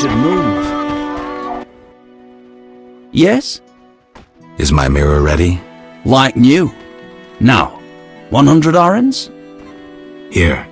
should move. Yes? Is my mirror ready? Like new. Now, 100 orange? Here.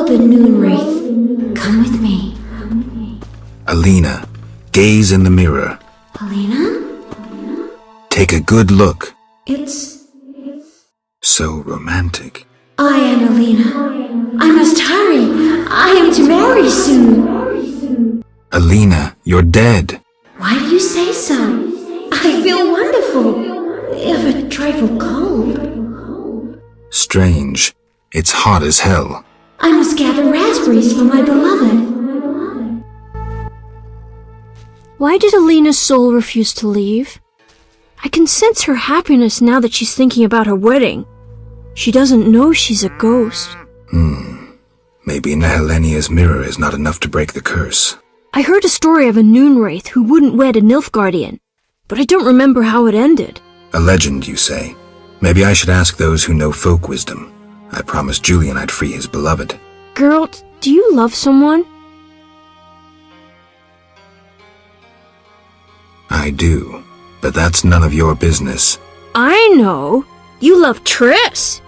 the Noon Wraith. Come with me. Alina, gaze in the mirror. Alina? Take a good look. It's... So romantic. I am Alina. I must hurry. I am to marry soon. Alina, you're dead. Why do you say so? I feel wonderful, if a trifle cold. Strange. It's hot as hell. I must gather raspberries for my beloved. Why did Alina's soul refuse to leave? I can sense her happiness now that she's thinking about her wedding. She doesn't know she's a ghost. Maybe Nehelenia's mirror is not enough to break the curse. I heard a story of a Noon Wraith who wouldn't wed a Nilfgaardian, but I don't remember how it ended. A legend, you say? Maybe I should ask those who know folk wisdom. I promised Julian I'd free his beloved. Girl, do you love someone? I do, but that's none of your business. I know. You love Triss.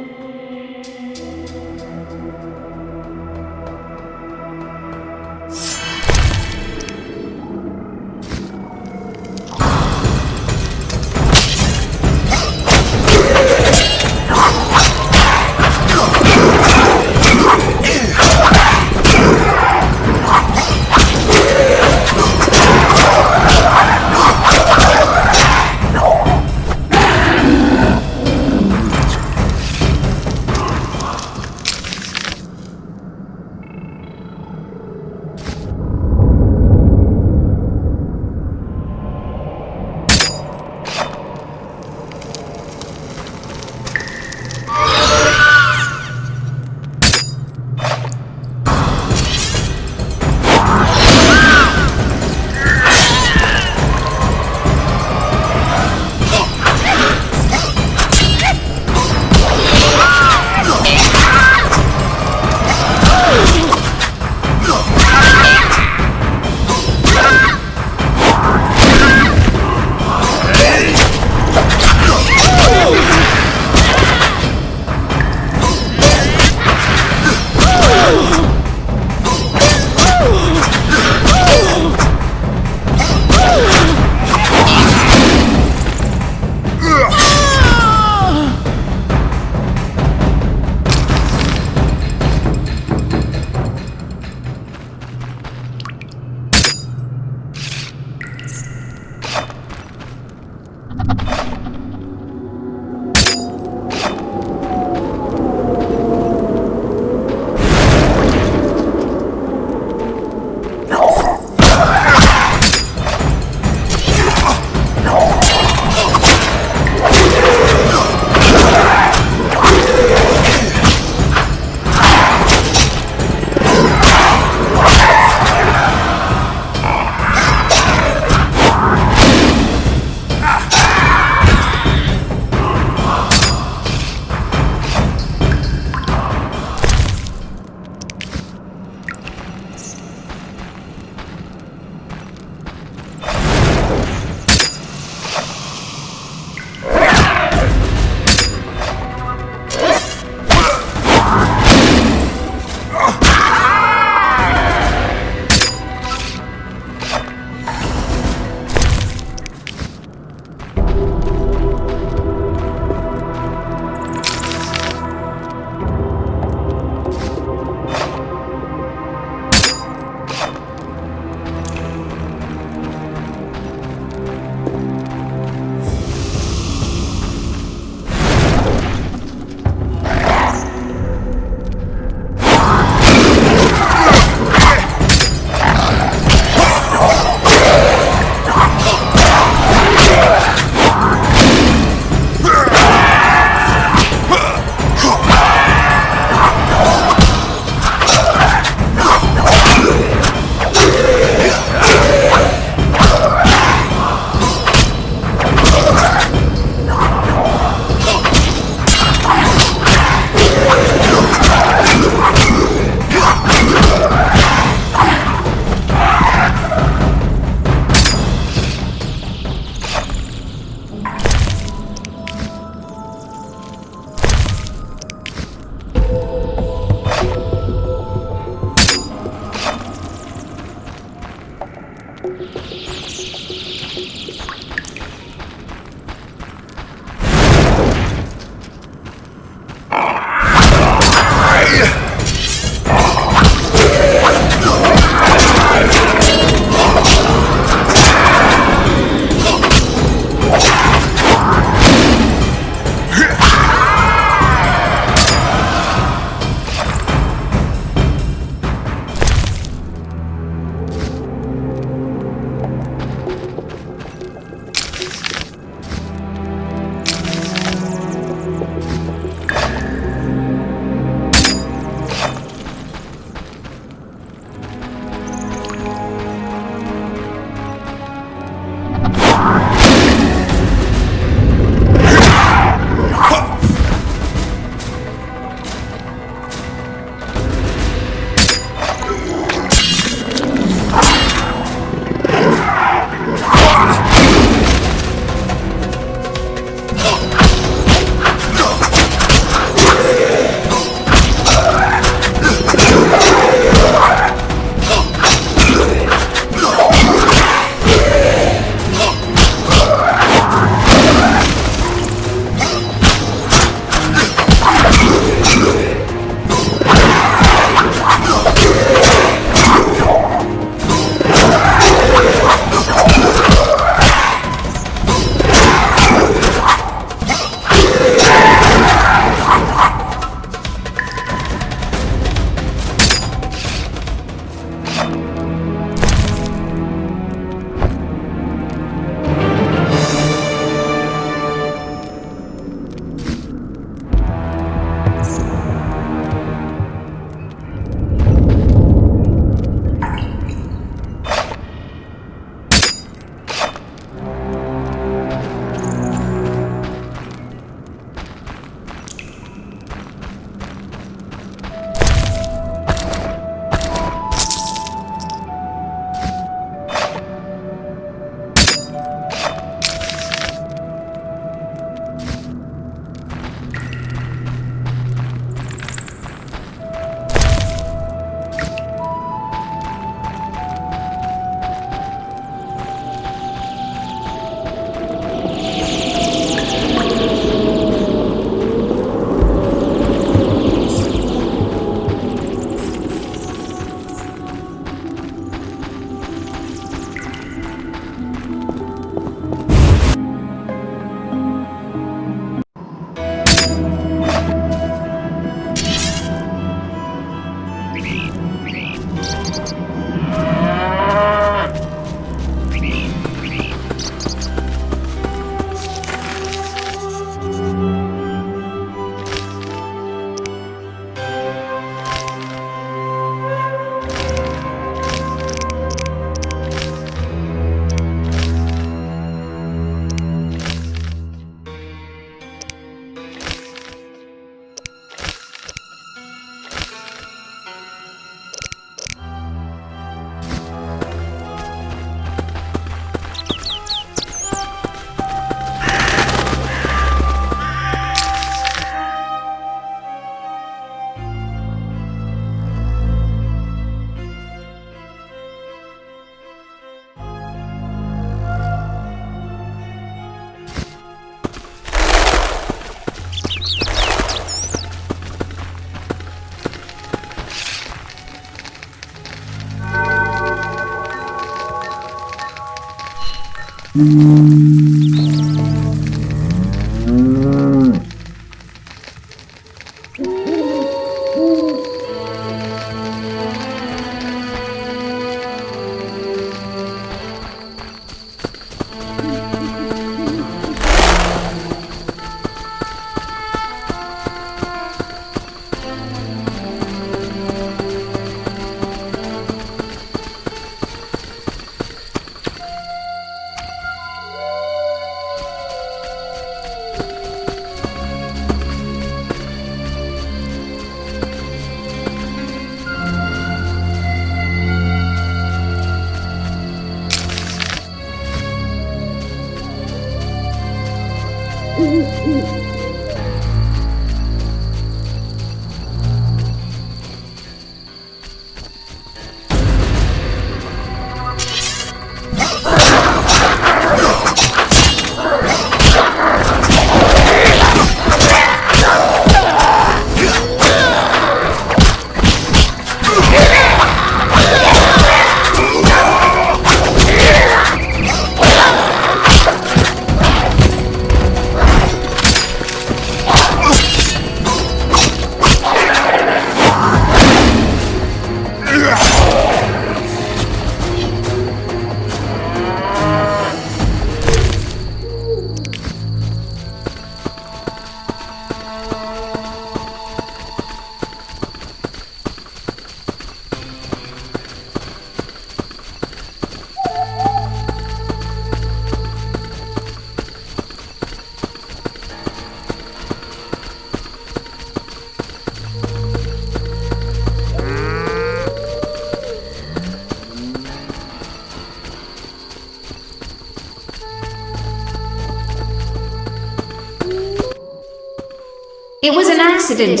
It was an accident.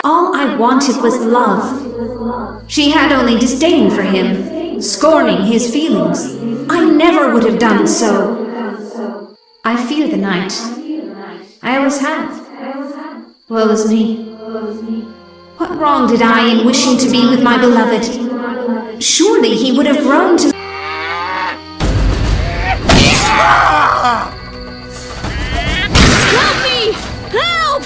All I wanted was love. She had only disdain for him, scorning his feelings. I never would have done so. I fear the night. I always have. Woe is me. What wrong did I in wishing to be with my beloved? Surely he would have grown to... Help me! Help!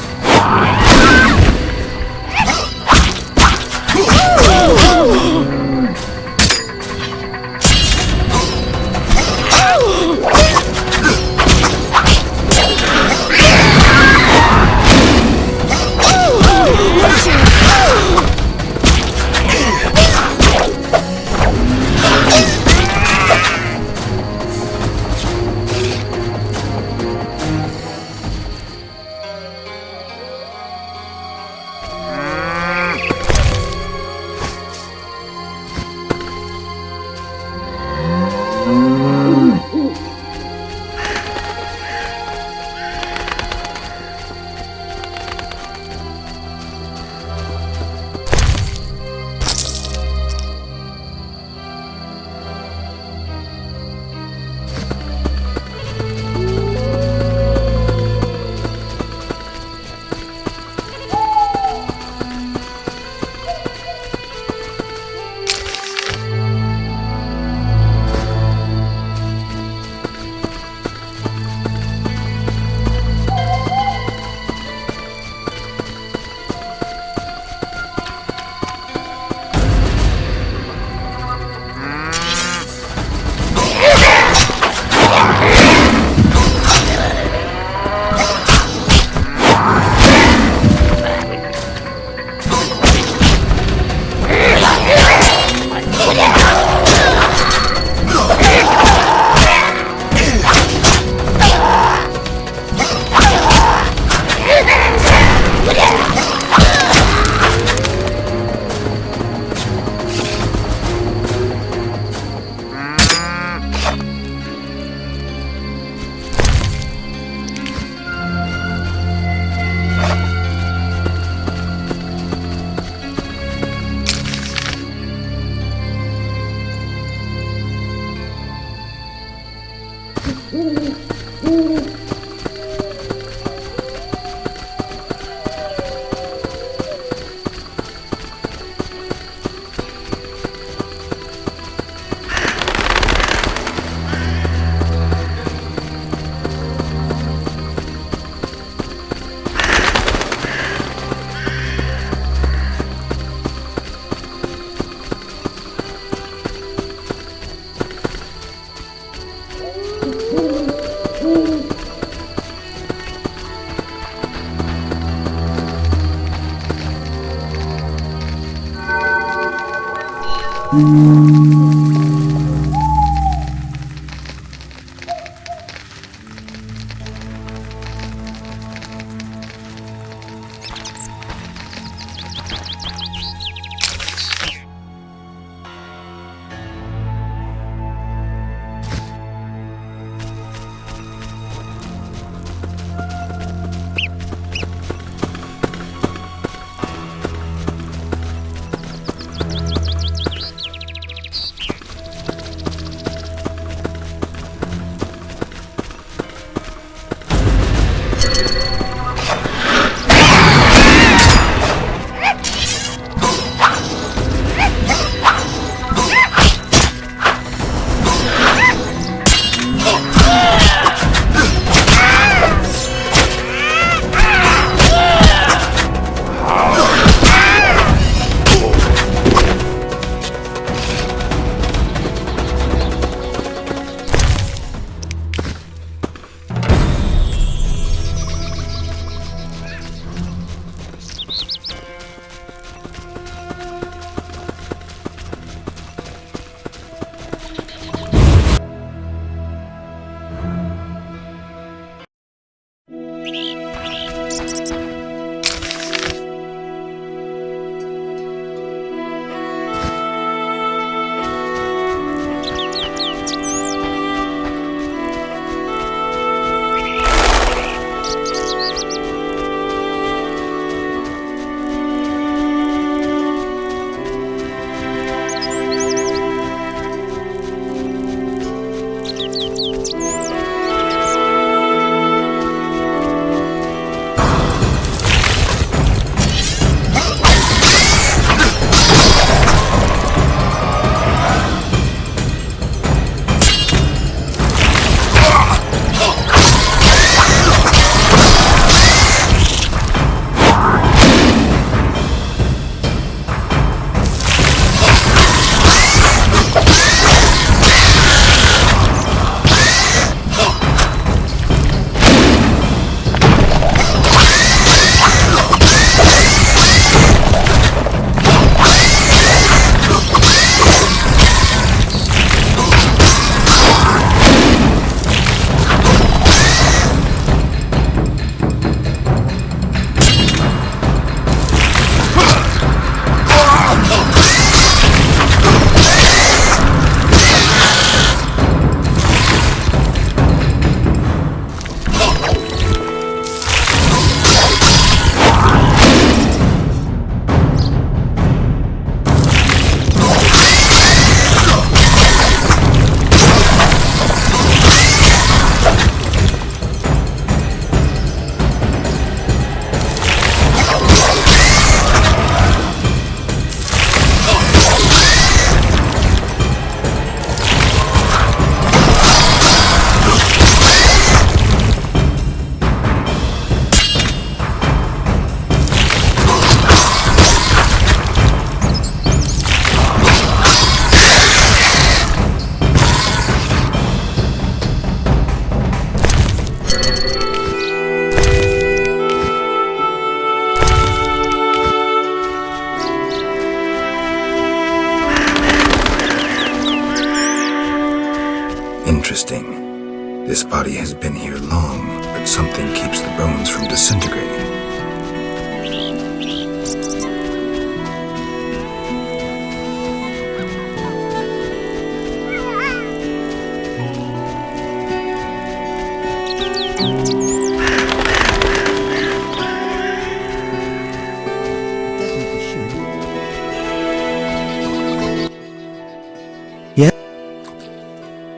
Interesting. This body has been here long, but something keeps the bones from disintegrating.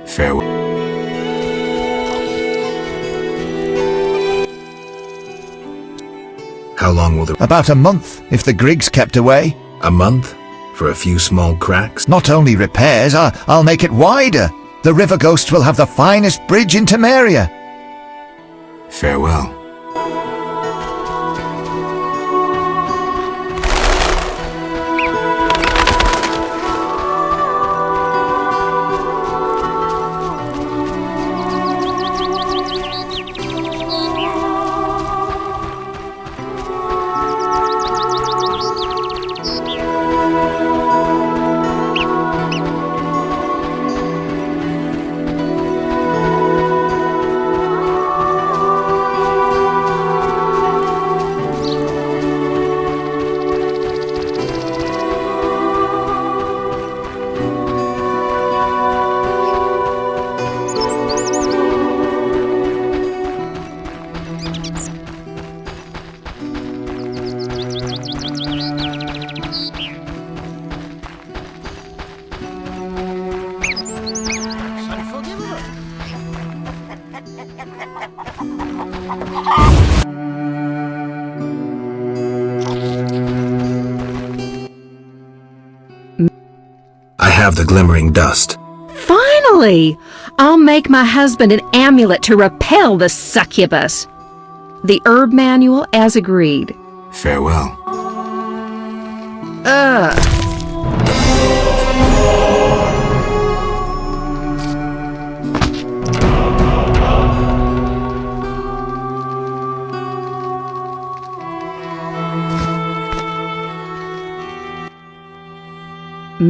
Farewell. How long will the... About a month, if the Griggs kept away. A month? For a few small cracks? Not only repairs, I'll make it wider. The River Ghosts will have the finest bridge in Temeria. Farewell. have the glimmering dust. Finally! I'll make my husband an amulet to repel the succubus. The herb manual as agreed. Farewell.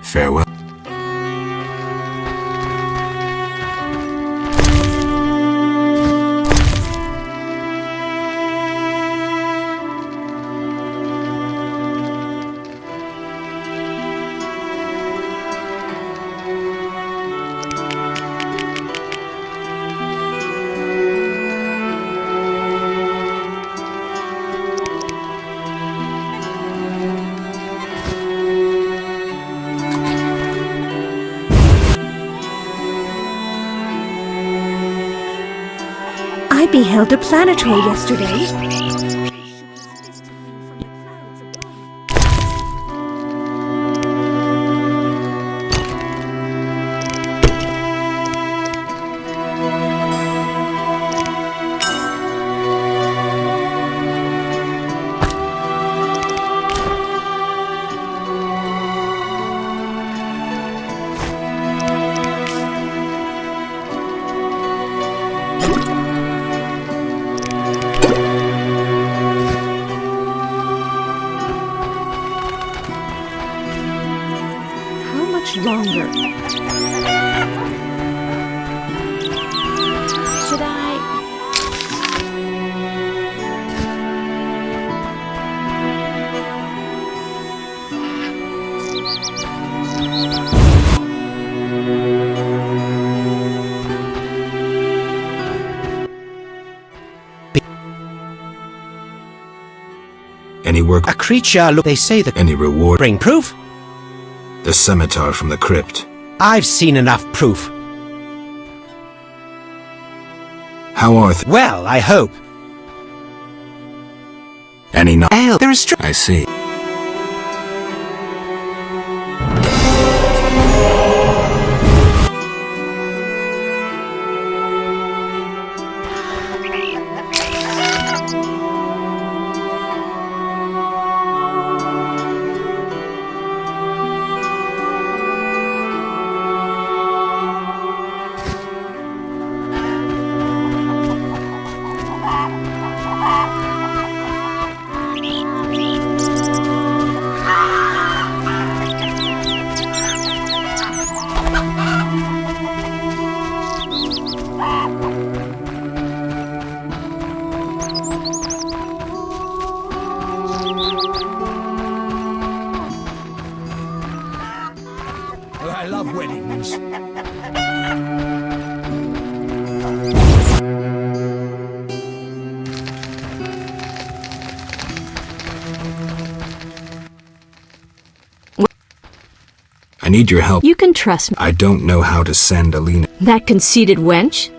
Farewell. I beheld a planetary yesterday. Longer. Should I? Any work? A creature, look, they say that Any reward? bring proof. The scimitar from the crypt. I've seen enough proof. How are Well, I hope. Any not? There is I see. I love weddings. I need your help. You can trust me. I don't know how to send Alina. That conceited wench?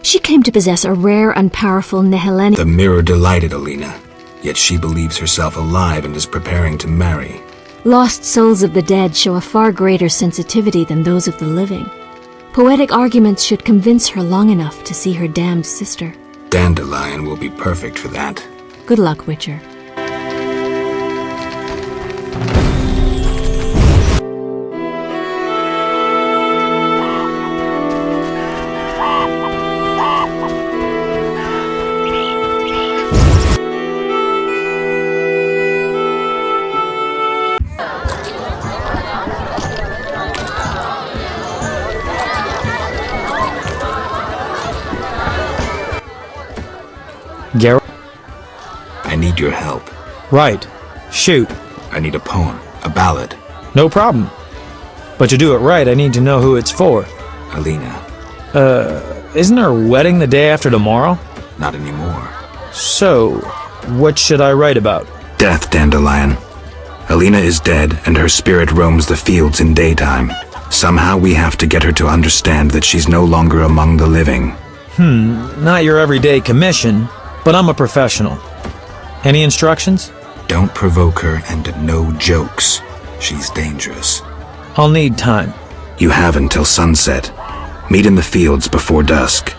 She came to possess a rare and powerful Nihileni. The mirror delighted Alina, yet she believes herself alive and is preparing to marry. Lost souls of the dead show a far greater sensitivity than those of the living. Poetic arguments should convince her long enough to see her damned sister. Dandelion will be perfect for that. Good luck, Witcher. Geralt? I need your help. Right. Shoot. I need a poem, a ballad. No problem. But to do it right, I need to know who it's for. Alina, Isn't her wedding the day after tomorrow? not anymore. So, what should I write about? Death, Dandelion. Alina is dead, and her spirit roams the fields in daytime. Somehow we have to get her to understand that she's no longer among the living. Not your everyday commission, but I'm a professional. Any instructions? Don't provoke her, and no jokes. She's dangerous. I'll need time. You have until sunset. Meet in the fields before dusk.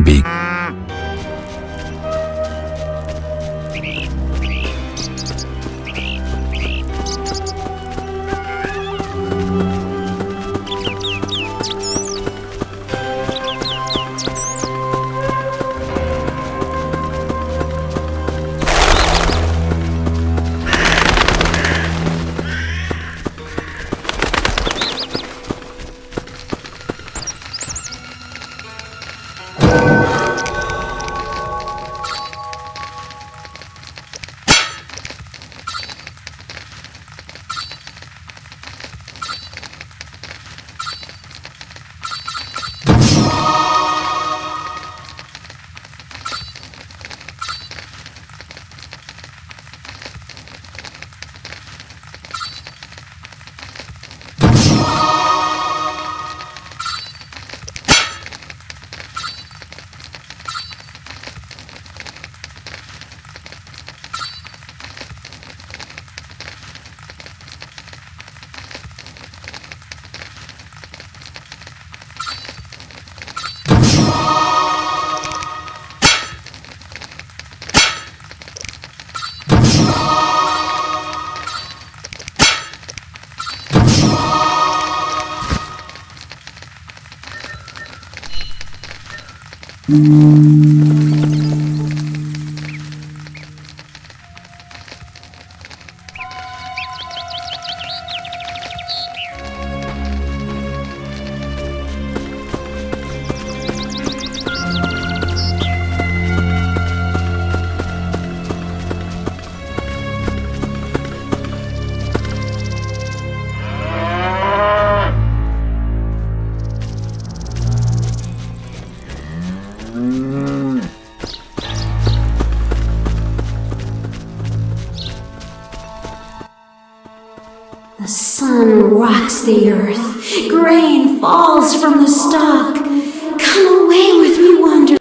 Be The sun rots the earth. Grain falls from the stalk. Come away with me, wanderer.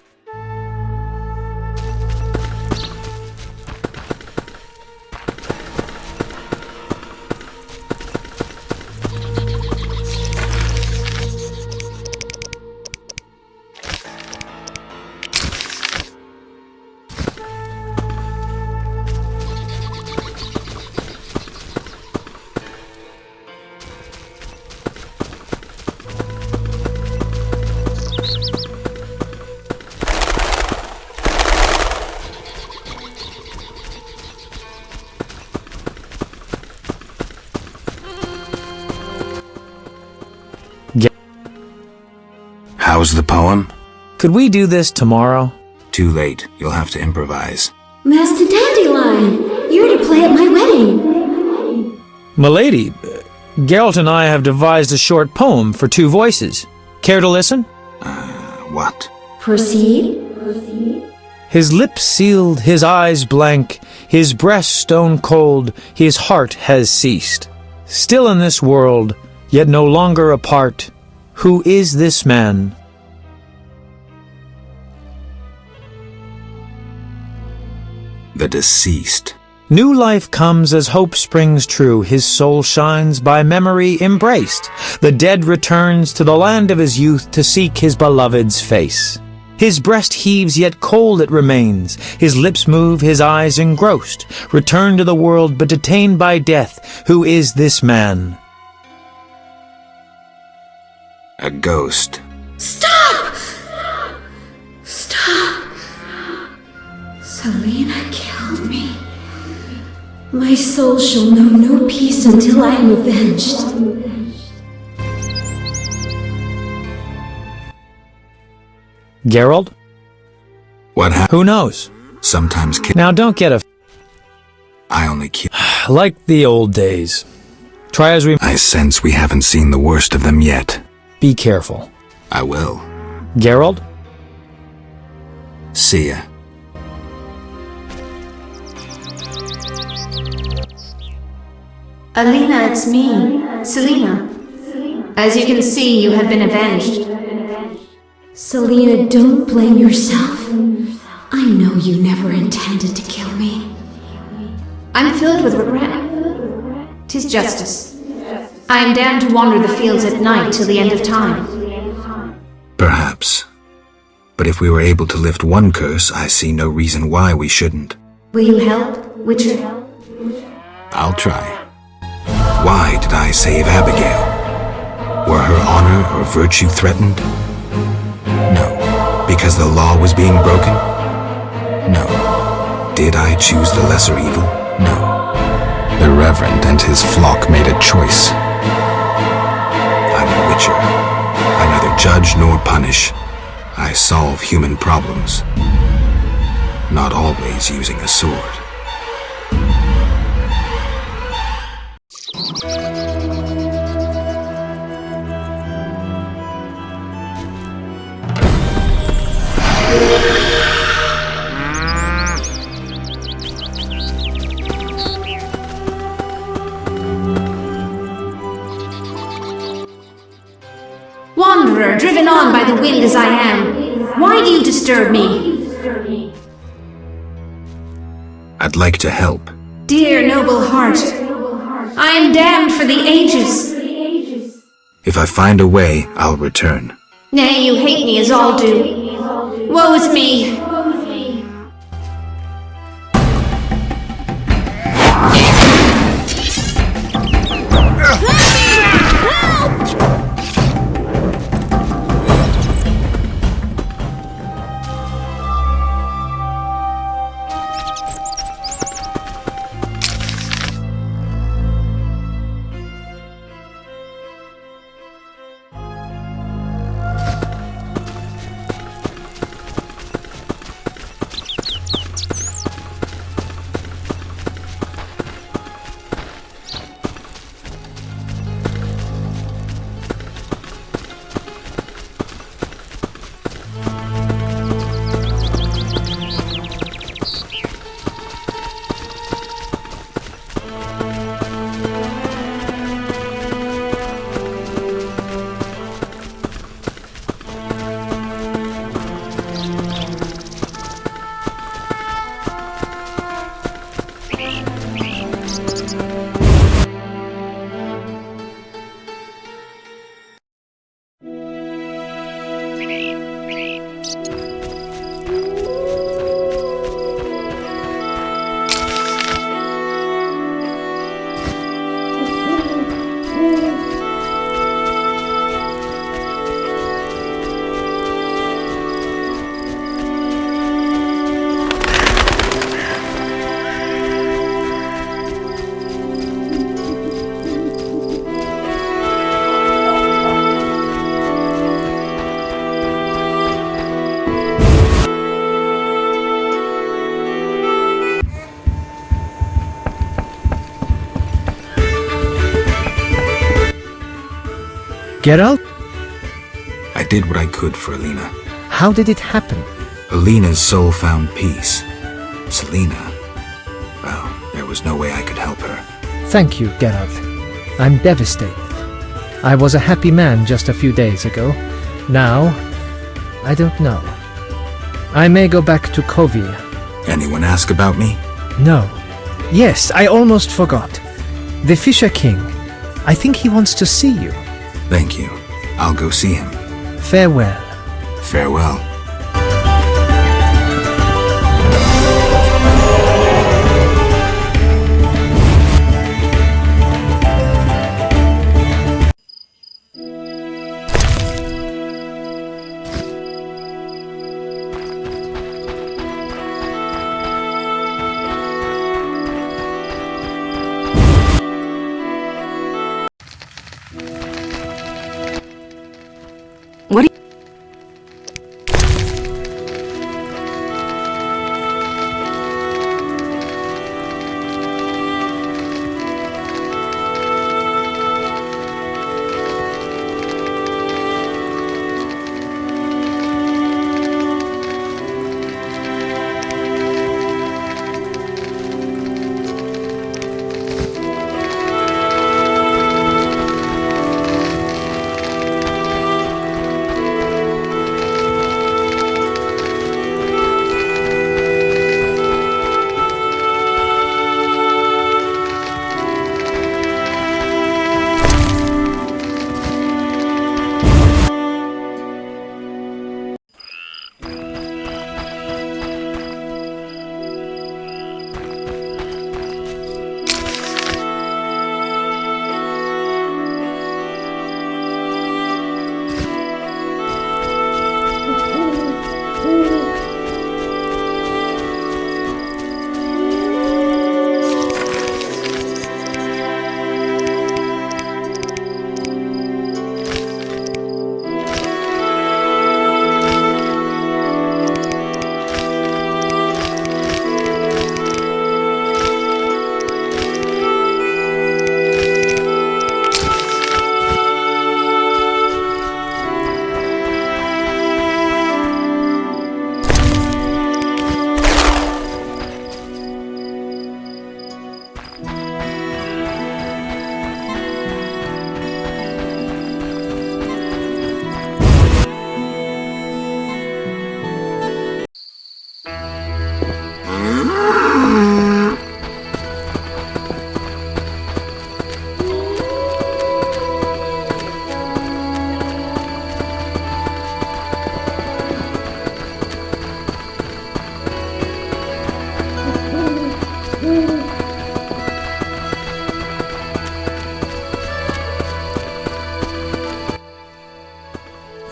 How's the poem? Could we do this tomorrow? Too late. You'll have to improvise. Master Dandelion, you're to play at my wedding. Milady, Geralt and I have devised a short poem for 2 voices. Care to listen? What? Proceed. His lips sealed, his eyes blank, his breast stone cold, his heart has ceased. Still in this world, yet no longer apart, who is this man? The deceased. New life comes as hope springs true. His soul shines by memory embraced. The dead returns to the land of his youth to seek his beloved's face. His breast heaves, yet cold it remains. His lips move, his eyes engrossed. Returned to the world, but detained by death. Who is this man? A ghost. Stop! Stop! Selena killed me. My soul shall know no peace until I am avenged. Geralt? What happened? Who knows? Sometimes Now don't get I only kill. like the old days. Try as we I sense we haven't seen the worst of them yet. be careful. I will. Geralt? See ya. Alina, it's me, Selena. As you can see, you have been avenged. Selena, don't blame yourself. I know you never intended to kill me. I'm filled with regret. 'Tis justice. I am damned to wander the fields at night till the end of time. Perhaps. But if we were able to lift one curse, I see no reason why we shouldn't. Will you help, Witcher? I'll try. Why did I save Abigail? Were her honor or virtue threatened? No. Because the law was being broken? No. Did I choose the lesser evil? No. The Reverend and his flock made a choice. I'm a Witcher. I neither judge nor punish. I solve human problems. Not always using a sword. Wanderer, driven on by the wind as I am, why do you disturb me? I'd like to help. Dear noble heart, I am damned for the ages. If I find a way, I'll return. Nay, you hate me as all do. Woe is me. Geralt? I did what I could for Alina. How did it happen? Alina's soul found peace. Selena, well, there was no way I could help her. Thank you, Geralt. I'm devastated. I was a happy man just a few days ago. Now, I don't know. I may go back to Kovir. Anyone ask about me? No. Yes, I almost forgot. The Fisher King. I think he wants to see you. Thank you. I'll go see him. Farewell. Farewell. What do you...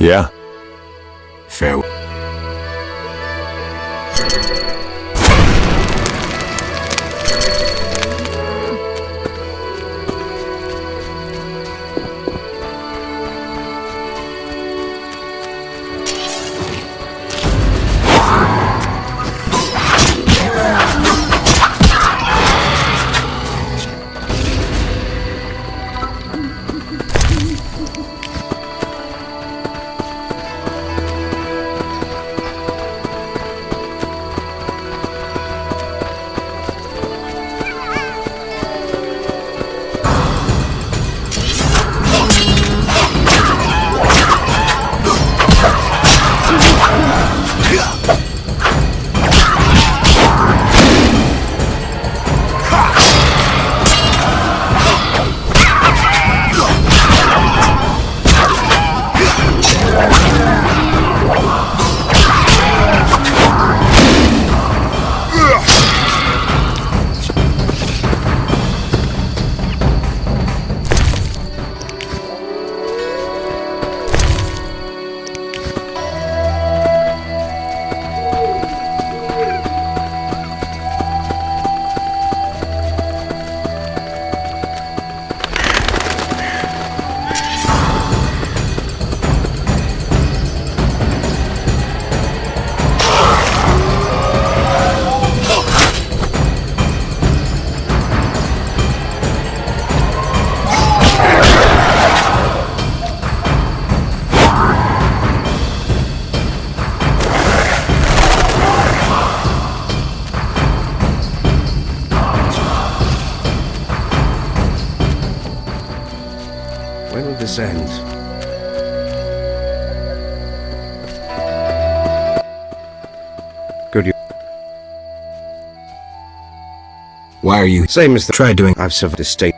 Yeah. Farewell. When will this end? Good. Why are you... Same as the... Try doing... I've served a state.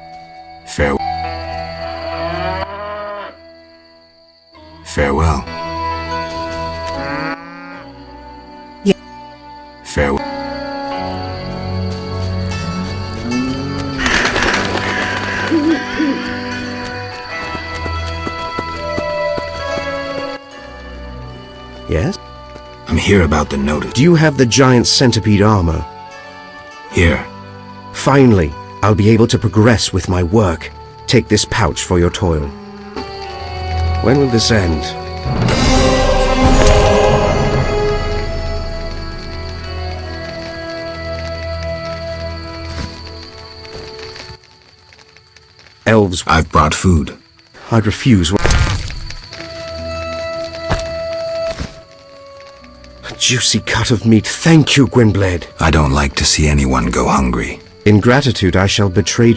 Farewell. Farewell. Yeah. Farewell. Yes? I'm here about the notice. Do you have the giant centipede armor? Here. Finally, I'll be able to progress with my work. Take this pouch for your toil. When will this end? Elves. I've brought food. I'd refuse. A juicy cut of meat. Thank you, Gwynblade. I don't like to see anyone go hungry. In gratitude, I shall betray...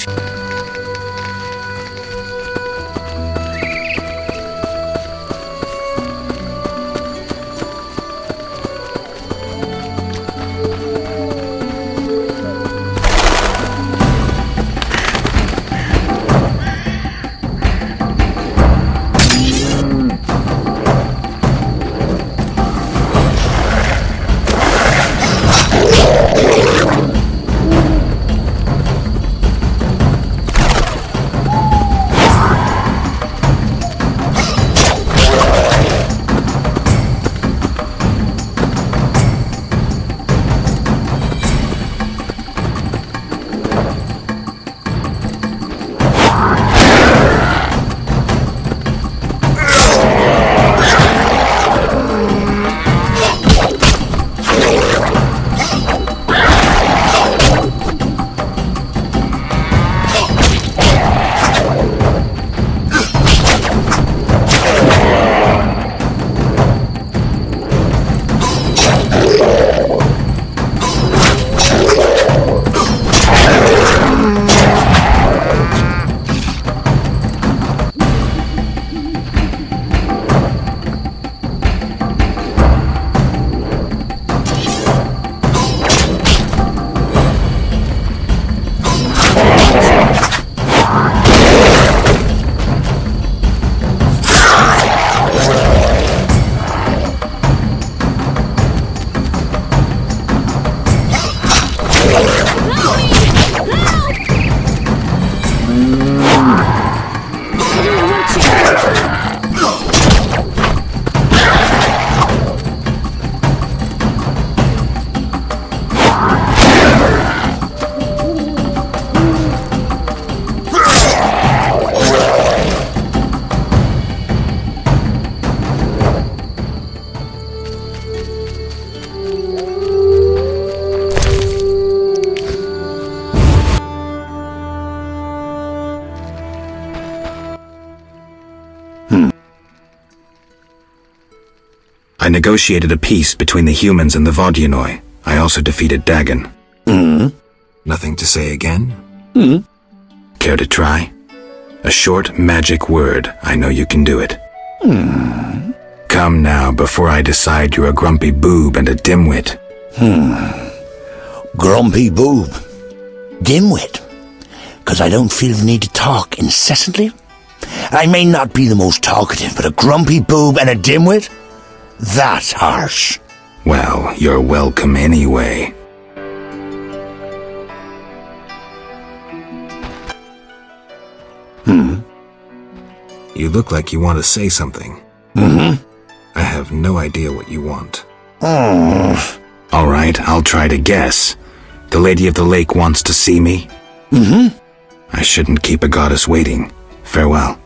I negotiated a peace between the humans and the Vodyanoi. I also defeated Dagon. Nothing to say again? Care to try? A short magic word. I know you can do it. Come now, before I decide you're a grumpy boob and a dimwit. Grumpy boob. Dimwit. 'Cause I don't feel the need to talk incessantly. I may not be the most talkative, but a grumpy boob and a dimwit? That's harsh. Well, you're welcome anyway. You look like you want to say something. I have no idea what you want. All right, I'll try to guess. The Lady of the Lake wants to see me? I shouldn't keep a goddess waiting. Farewell.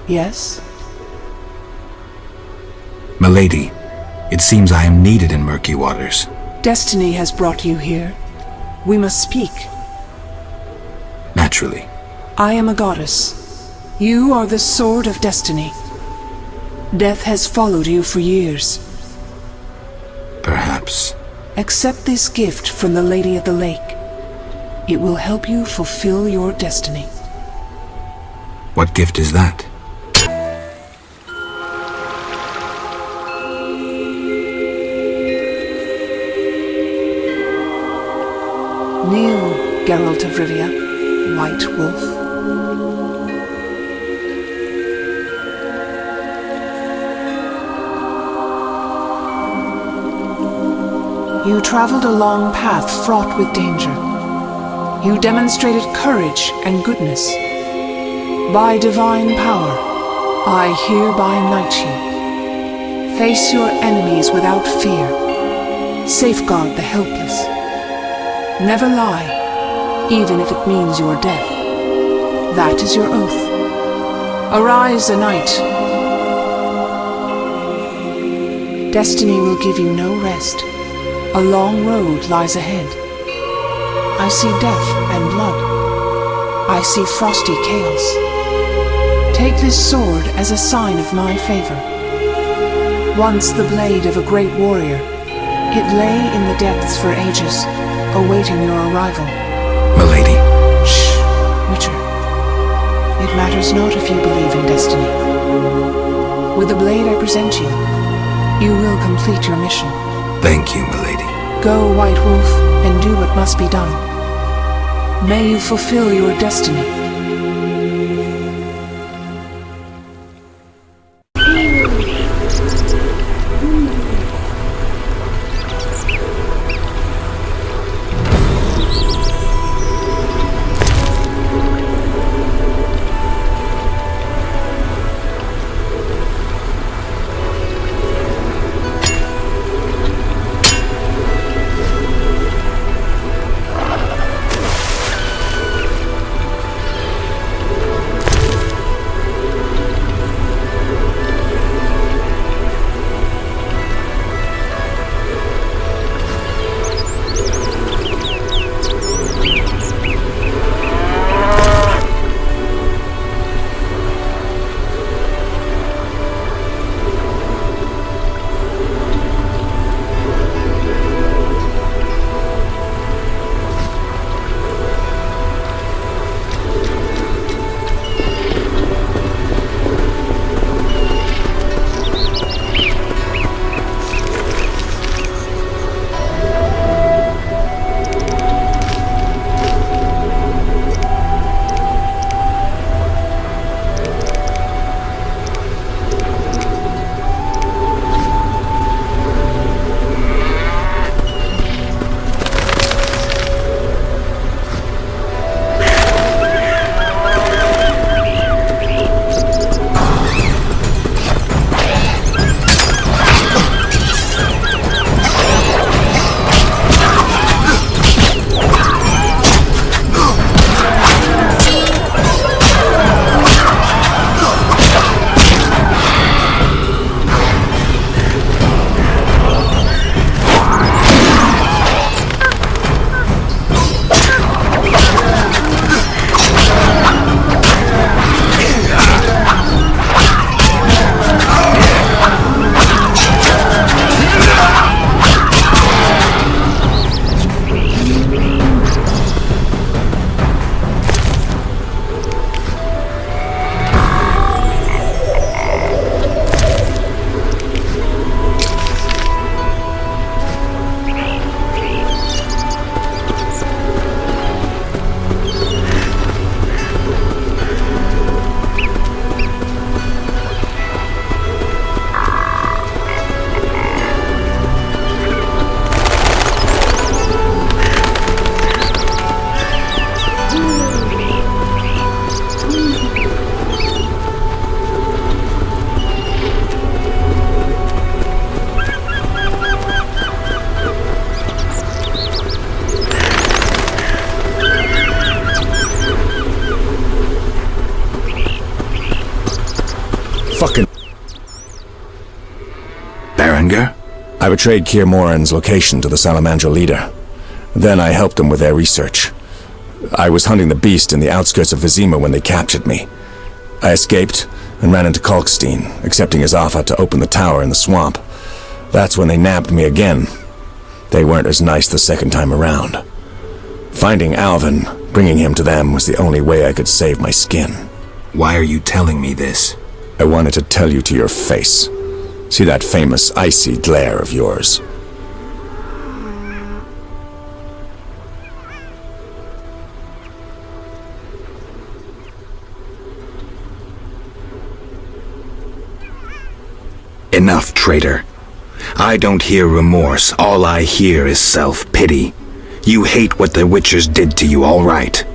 Yes? Milady, it seems I am needed in murky waters. Destiny has brought you here. We must speak. Naturally. I am a goddess. You are the sword of destiny. Death has followed you for years. Perhaps. Accept this gift from the Lady of the Lake. It will help you fulfill your destiny. What gift is that? Kneel, Geralt of Rivia, White Wolf. You traveled a long path fraught with danger. You demonstrated courage and goodness. By divine power, I hereby knight you. Face your enemies without fear. Safeguard the helpless. Never lie, even if it means your death. That is your oath. Arise a knight. Destiny will give you no rest. A long road lies ahead. I see death and blood. I see frosty chaos. Take this sword as a sign of my favor. Once the blade of a great warrior, it lay in the depths for ages, awaiting your arrival. Milady. Shh, Witcher. It matters not if you believe in destiny. With the blade I present you, you will complete your mission. Thank you, milady. Go, White Wolf, and do what must be done. May you fulfill your destiny. I betrayed Kier Moran's location to the Salamandra leader. Then I helped them with their research. I was hunting the beast in the outskirts of Vizima when they captured me. I escaped and ran into Kalkstein, accepting his offer to open the tower in the swamp. That's when they nabbed me again. They weren't as nice the second time around. Finding Alvin, bringing him to them, was the only way I could save my skin. Why are you telling me this? I wanted to tell you to your face. See that famous icy glare of yours? Enough, traitor. I don't hear remorse. All I hear is self-pity. You hate what the Witchers did to you, all right.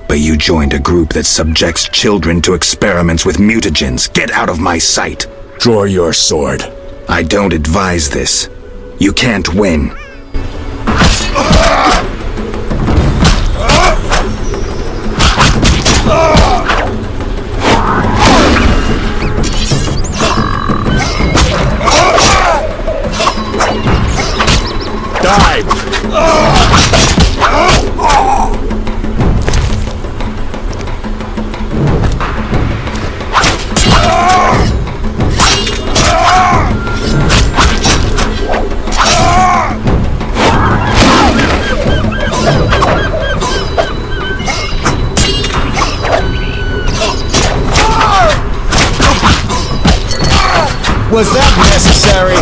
But you joined a group that subjects children to experiments with mutagens. Get out of my sight. Draw your sword. I don't advise this. You can't win. Was that necessary?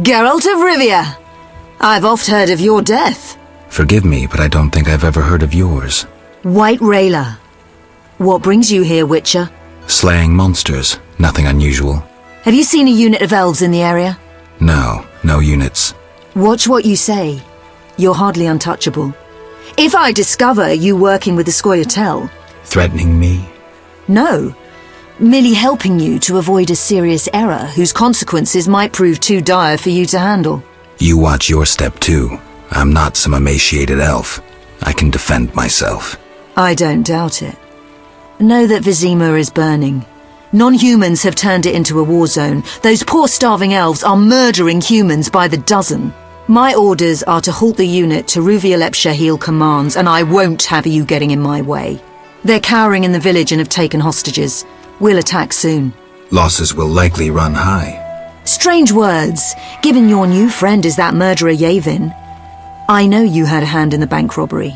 Geralt of Rivia, I've oft heard of your death. Forgive me, but I don't think I've ever heard of yours. White Rayla. What brings you here, Witcher? Slaying monsters, nothing unusual. Have you seen a unit of elves in the area? No, no units. Watch what you say. You're hardly untouchable. If I discover you working with the Scoia'tael... Threatening me? No. Merely helping you to avoid a serious error whose consequences might prove too dire for you to handle. You watch your step too. I'm not some emaciated elf. I can defend myself. I don't doubt it. Know that Vizima is burning. Non-humans have turned it into a war zone. Those poor starving elves are murdering humans by the dozen. My orders are to halt the unit to Ruvialepshahil commands, and I won't have you getting in my way. They're cowering in the village and have taken hostages. We'll attack soon. Losses will likely run high. Strange words, given your new friend is that murderer Yavin. I know you had a hand in the bank robbery.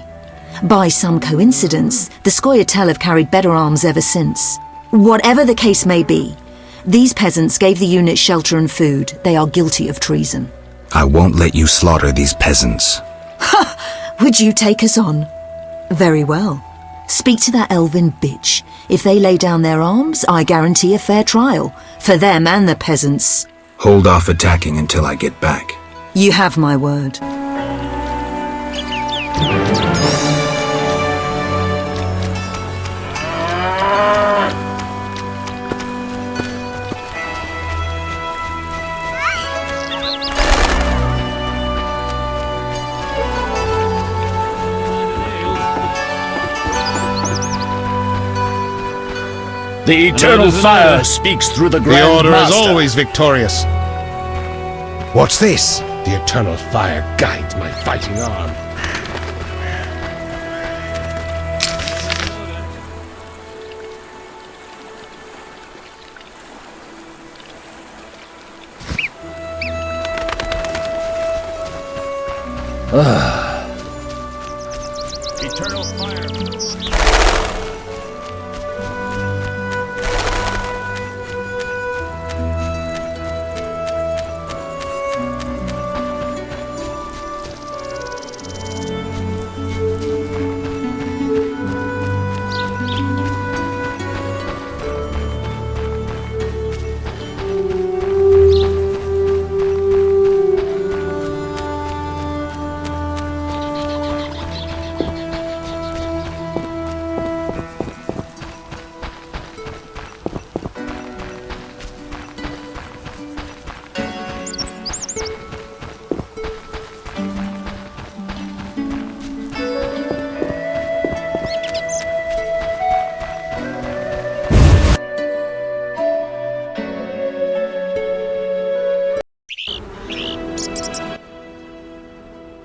By some coincidence, the Scoia'tael have carried better arms ever since. Whatever the case may be, These peasants gave the unit shelter and food. They are guilty of treason. I won't let you slaughter these peasants. Ha! Would you take us on? Very well. Speak to that elven bitch. If they lay down their arms, I guarantee a fair trial. For them and the peasants. Hold off attacking until I get back. You have my word. The eternal fire speaks through the Grand The Order Master. is always victorious. What's this? The eternal fire guides my fighting arm. Eternal fire.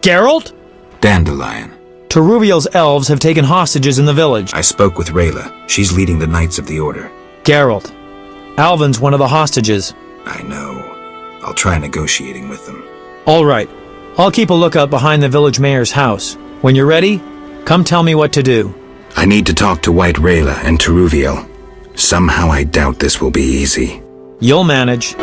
Geralt? Dandelion. Teruviel's elves have taken hostages in the village. I spoke with Rayla. She's leading the Knights of the Order. Geralt. Alvin's one of the hostages. I know. I'll try negotiating with them. All right. I'll keep a lookout behind the village mayor's house. When you're ready, come tell me what to do. I need to talk to White Rayla and Teruviel. Somehow I doubt this will be easy. You'll manage.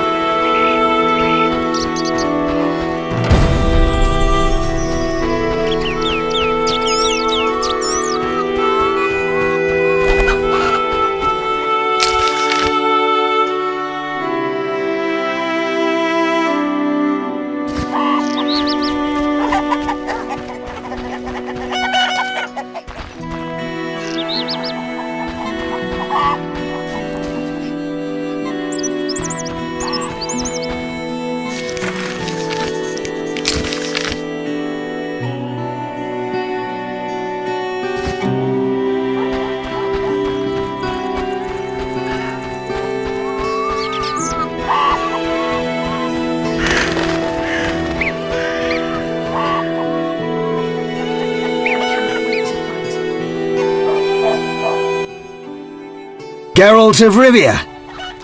Geralt of Rivia.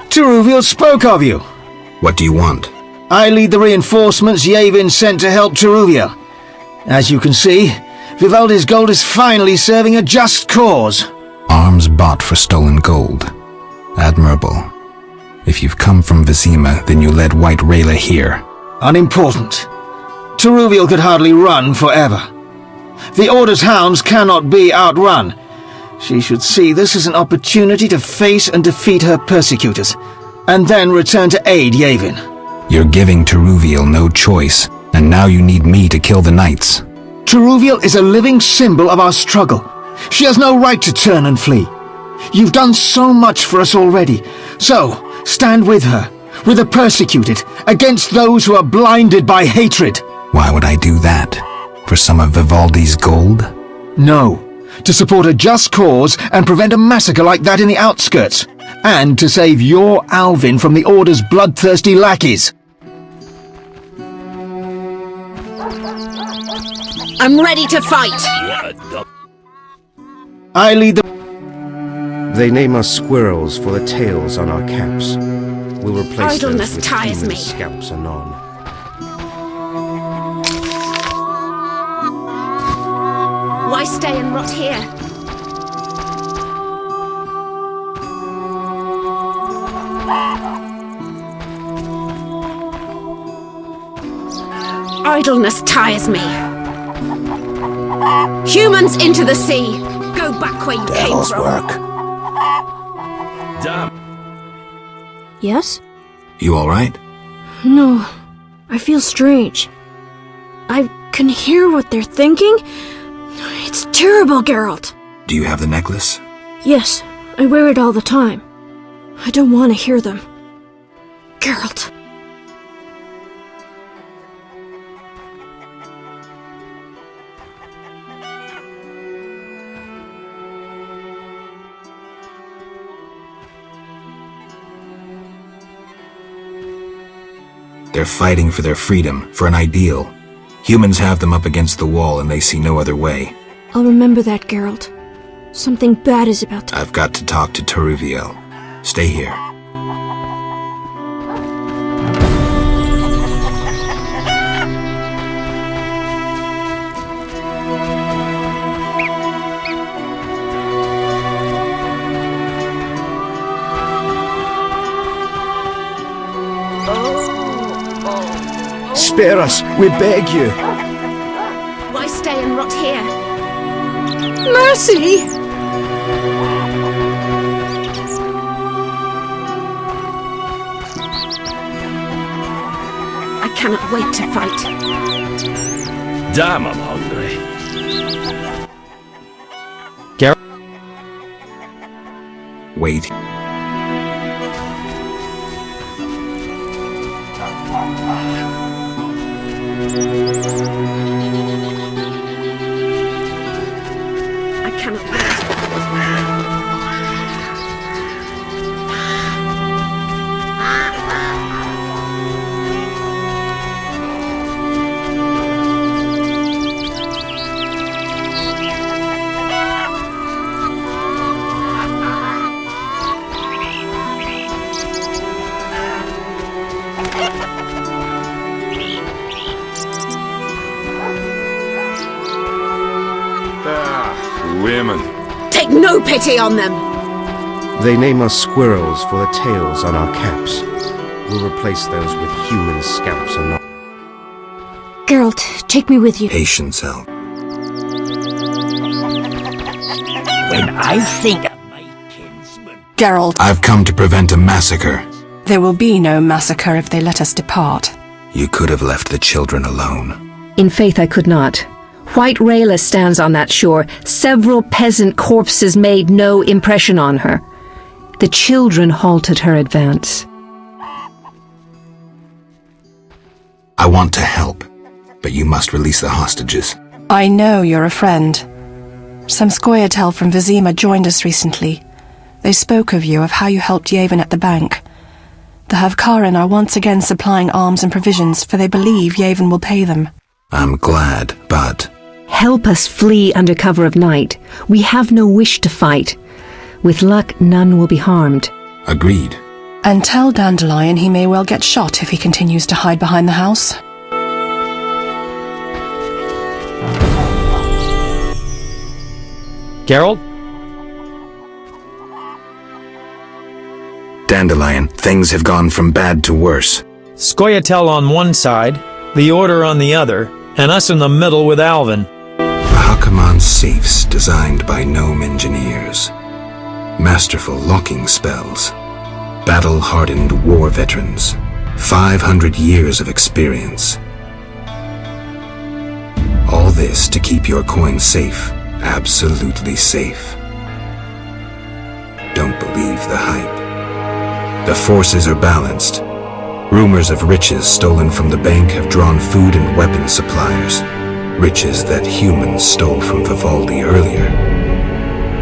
Teruviel spoke of you. What do you want? I lead the reinforcements Yavin sent to help Teruviel. As you can see, Vivaldi's gold is finally serving a just cause. Arms bought for stolen gold. Admirable. If you've come from Vizima, then you led White Rayla here. Unimportant. Teruviel could hardly run forever. The Order's hounds cannot be outrun. She should see this as an opportunity to face and defeat her persecutors, and then return to aid Yavin. You're giving Teruviel no choice, and now you need me to kill the Knights. Teruviel is a living symbol of our struggle. She has no right to turn and flee. You've done so much for us already, so stand with her, with the persecuted, against those who are blinded by hatred. Why would I do that? For some of Vivaldi's gold? No. To support a just cause and prevent a massacre like that in the outskirts, and to save your Alvin from the Order's bloodthirsty lackeys. I'm ready to fight! I lead the... They name us squirrels for the tails on our caps. We'll replace Idleness those with tires human me. scalps anon. Why stay and rot here? idleness tires me. Humans into the sea. Go back where you came from. Work. Damn. Yes? You all right? No. I feel strange. I can hear what they're thinking. It's terrible, Geralt. Do you have the necklace? Yes, I wear it all the time. I don't want to hear them. Geralt. They're fighting for their freedom, for an ideal. Humans have them up against the wall and they see no other way. I'll remember that, Geralt. Something bad is about to... I've got to talk to Teruviel. Stay here. Spare us, we beg you. Why stay and rot here? Mercy! I cannot wait to fight. Damn, I'm hungry. Geralt. Wait. I cannot wait. Women. Take no pity on them! They name us squirrels for the tails on our caps. We'll replace those with human scalps and not... Geralt, take me with you. Patience, Elf. When I think of my kinsman... Geralt, I've come to prevent a massacre. there will be no massacre if they let us depart. You could have left the children alone. In faith I could not. White Rayla stands on that shore. Several peasant corpses made no impression on her. The children halted her advance. I want to help, but you must release the hostages. I know you're a friend. Some Scoia'tael from Vizima joined us recently. They spoke of you, of how you helped Yevon at the bank. The Havkarin are once again supplying arms and provisions, for they believe Yevon will pay them. I'm glad, but... Help us flee under cover of night. We have no wish to fight. With luck, none will be harmed. Agreed. And tell Dandelion he may well get shot if he continues to hide behind the house. Geralt? Dandelion, things have gone from bad to worse. Scoia'tael on one side, the Order on the other, and us in the middle with Alvin. Hakaman safes designed by gnome engineers. Masterful locking spells. Battle-hardened war veterans. 500 years of experience. All this to keep your coin safe. Absolutely safe. Don't believe the hype. The forces are balanced. Rumors of riches stolen from the bank have drawn food and weapon suppliers. Riches that humans stole from Vivaldi earlier.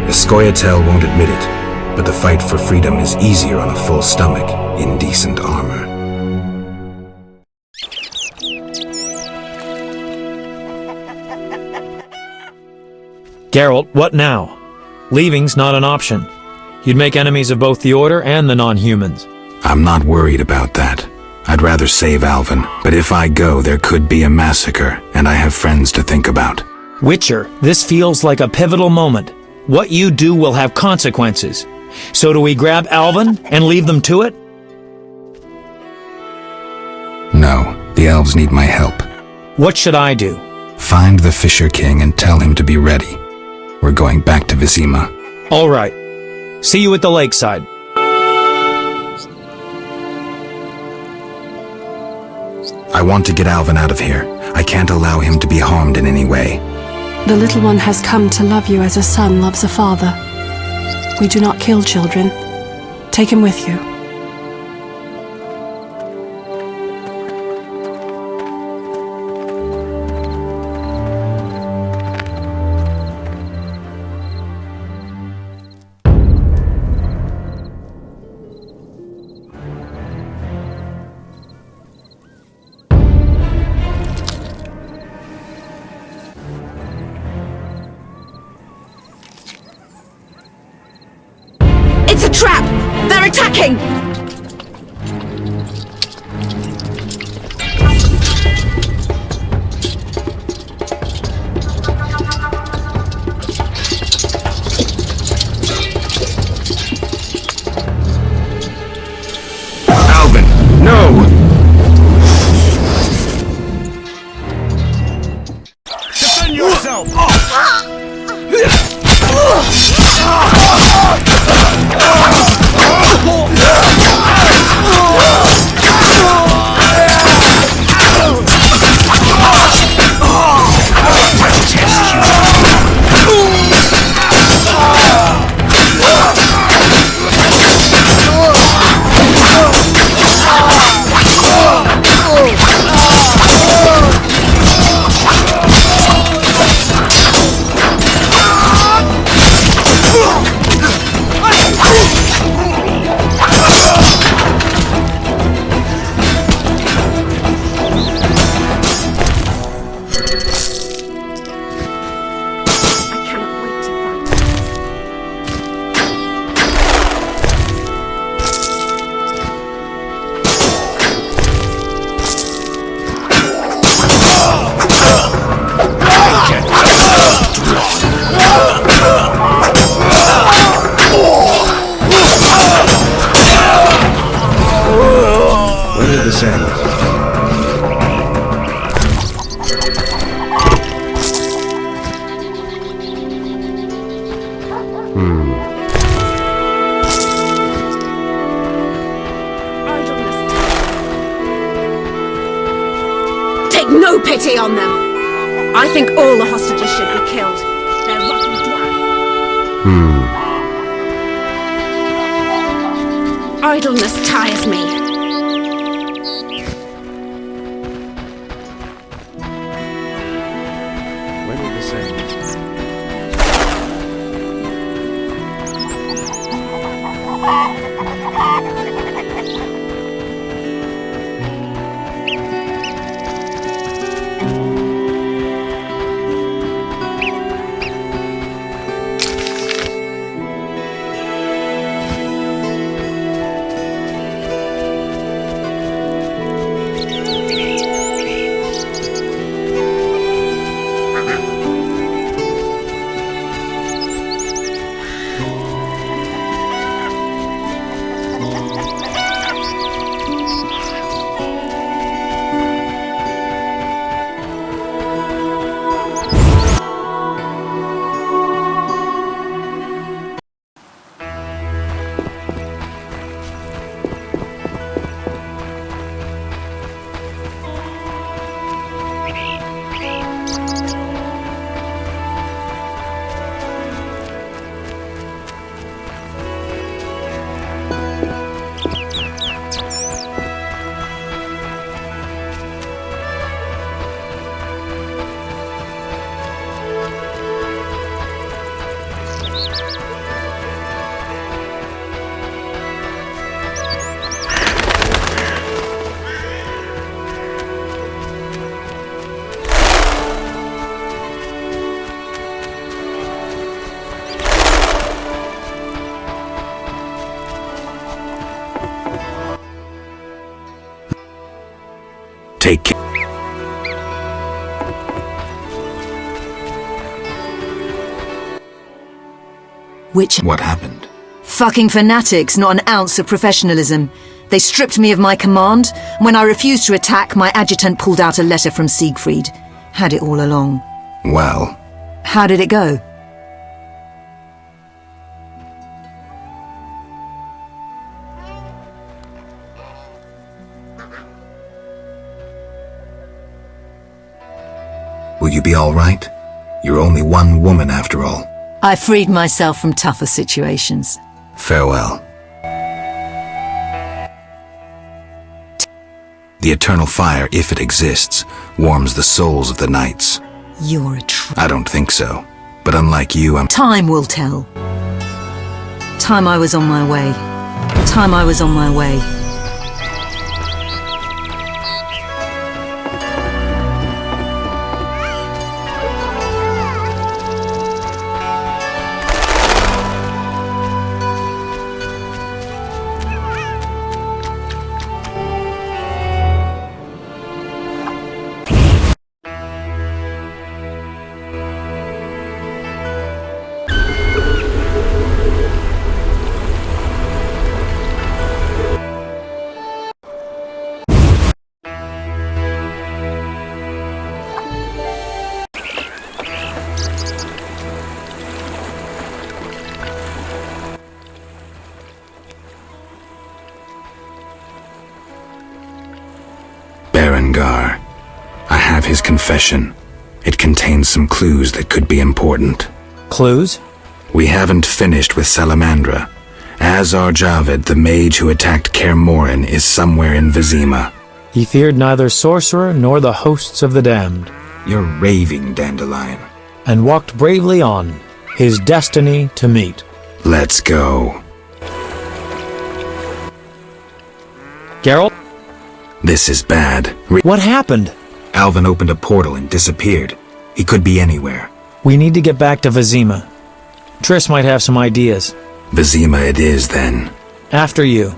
The Scoia'tael won't admit it, but the fight for freedom is easier on a full stomach in decent armor. Geralt, what now? Leaving's not an option. You'd make enemies of both the Order and the non-humans. I'm not worried about that. I'd rather save Alvin, but if I go, there could be a massacre, and I have friends to think about. Witcher, this feels like a pivotal moment. What you do will have consequences. So do we grab Alvin and leave them to it? No, the elves need my help. What should I do? Find the Fisher King and tell him to be ready. We're going back to Vizima. All right. See you at the lakeside. I want to get Alvin out of here. I can't allow him to be harmed in any way. The little one has come to love you as a son loves a father. We do not kill children. Take him with you. It's a trap! They're attacking! Alvin, no! Defend yourself! Take no pity on them! I think all the hostages should be killed. They're rotten dry. Idleness tires me. When will this end? Take care. Which? What happened? Fucking fanatics, not an ounce of professionalism. They stripped me of my command, and when I refused to attack, my adjutant pulled out a letter from Siegfried. Had it all along. Well, How did it go? will you be all right? You're only one woman after all. I freed myself from tougher situations. Farewell. The eternal fire, if it exists, warms the souls of the knights. You're a I don't think so. But unlike you, I'm... Time will tell. Time I was on my way. Time I was on my way. Berengar. I have his confession. It contains some clues that could be important. Clues? We haven't finished with Salamandra. Azar Javed, the mage who attacked Kaer Morhen, is somewhere in Vizima. He feared neither sorcerer nor the hosts of the damned. You're raving, Dandelion. And walked bravely on, his destiny to meet. Let's go. Geralt? This is bad. What happened? Alvin opened a portal and disappeared. He could be anywhere. We need to get back to Vizima. Triss might have some ideas. Vizima it is, then. After you.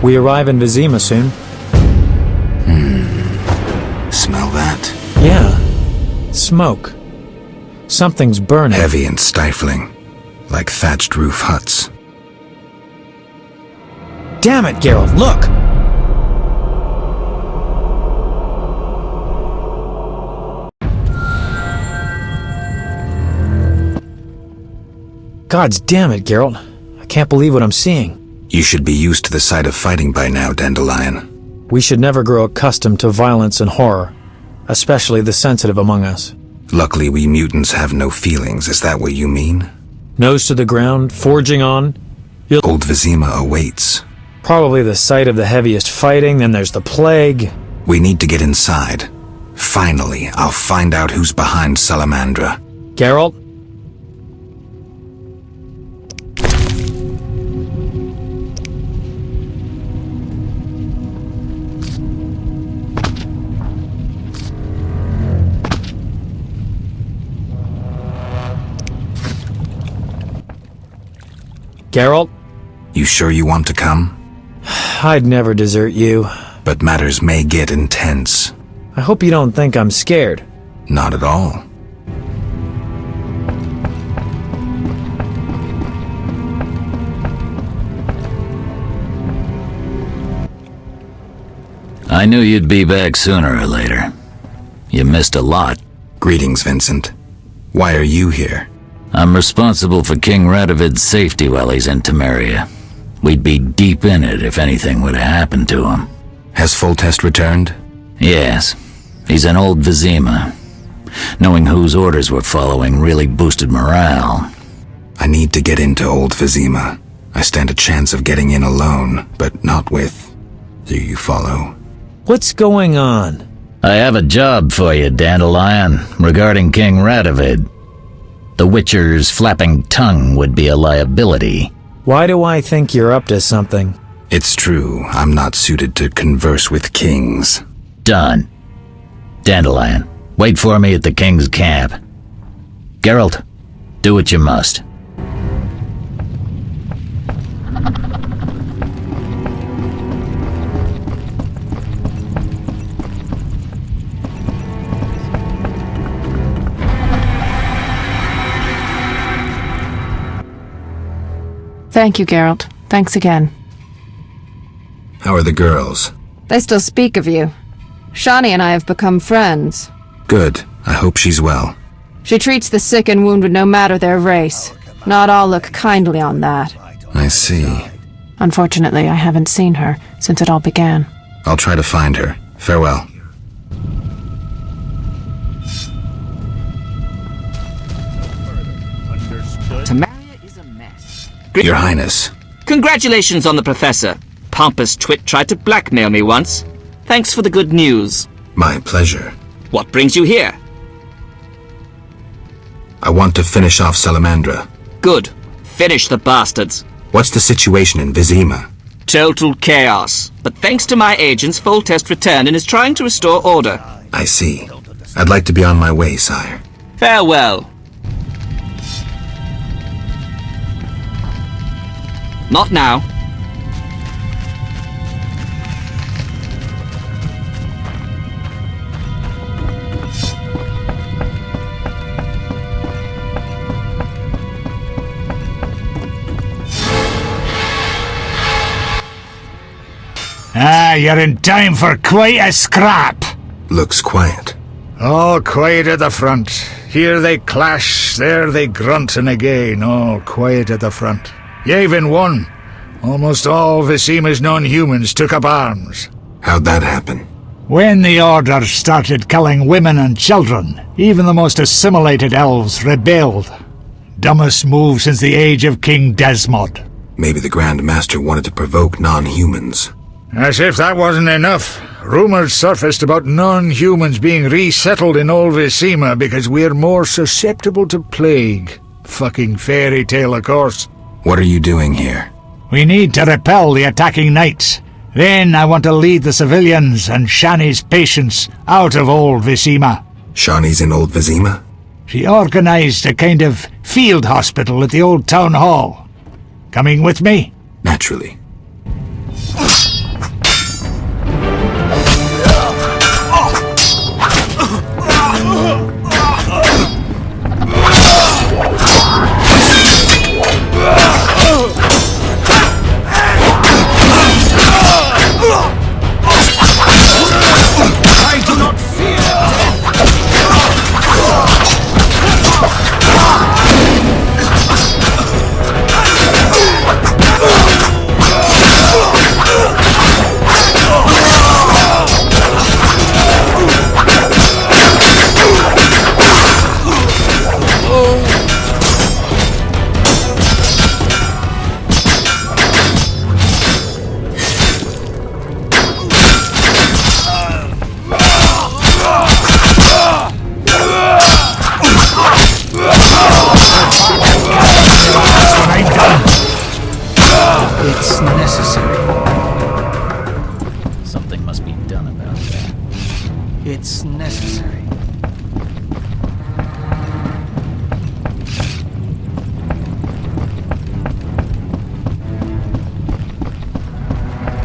We arrive in Vizima soon. Smell that? Yeah. Smoke. Something's burning. Heavy and stifling. Like thatched roof huts. Damn it, Geralt, look! Gods damn it, Geralt. I can't believe what I'm seeing. You should be used to the sight of fighting by now, Dandelion. We should never grow accustomed to violence and horror, especially the sensitive among us. Luckily, we mutants have no feelings. Is that what you mean? Nose to the ground, forging on. Old Vizima awaits. Probably the site of the heaviest fighting, then there's the plague. We need to get inside. Finally, I'll find out who's behind Salamandra. Geralt? Geralt? You sure you want to come? I'd never desert you. But matters may get intense. I hope you don't think I'm scared. Not at all. I knew you'd be back sooner or later. You missed a lot. Greetings, Vincent. Why are you here? I'm responsible for King Radovid's safety while he's in Temeria. We'd be deep in it if anything would have happened to him. Has Foltest returned? Yes. He's in Old Vizima. Knowing whose orders we're following really boosted morale. I need to get into Old Vizima. I stand a chance of getting in alone, but not with... Do you follow? What's going on? I have a job for you, Dandelion, regarding King Radovid. The Witcher's flapping tongue would be a liability. Why do I think you're up to something? It's true, I'm not suited to converse with kings. Done. Dandelion, wait for me at the king's camp. Geralt, do what you must. Thank you, Geralt. Thanks again. How are the girls? They still speak of you. Shani and I have become friends. Good. I hope she's well. She treats the sick and wounded no matter their race. Not all look kindly on that. I see. Unfortunately, I haven't seen her since it all began. I'll try to find her. Farewell. Tamaria is a mess. Your Highness. Congratulations on the Professor. Pompous twit tried to blackmail me once. Thanks for the good news. My pleasure. What brings you here? I want to finish off Salamandra. Good. Finish the bastards. What's the situation in Vizima? Total chaos. But thanks to my agents, Foltest returned and is trying to restore order. I see. I'd like to be on my way, sire. Farewell. Not now. Ah, you're in time for quite a scrap. Looks quiet. All quiet at the front. Here they clash, there they grunt, and again all quiet at the front. Yavin won. Almost all Vizima's non-humans took up arms. How'd that happen? When the Order started killing women and children, even the most assimilated elves rebelled. Dumbest move since the age of King Desmod. Maybe the Grand Master wanted to provoke non-humans. As if that wasn't enough, rumors surfaced about non-humans being resettled in old Vizima because we're more susceptible to plague. Fucking fairy tale, of course. What are you doing here? We need to repel the attacking knights. Then I want to lead the civilians and Shani's patients out of old Vizima. Shani's in old Vizima? She organized a kind of field hospital at the old town hall. Coming with me? Naturally. I do not fear It's necessary. Something must be done about that. It's necessary.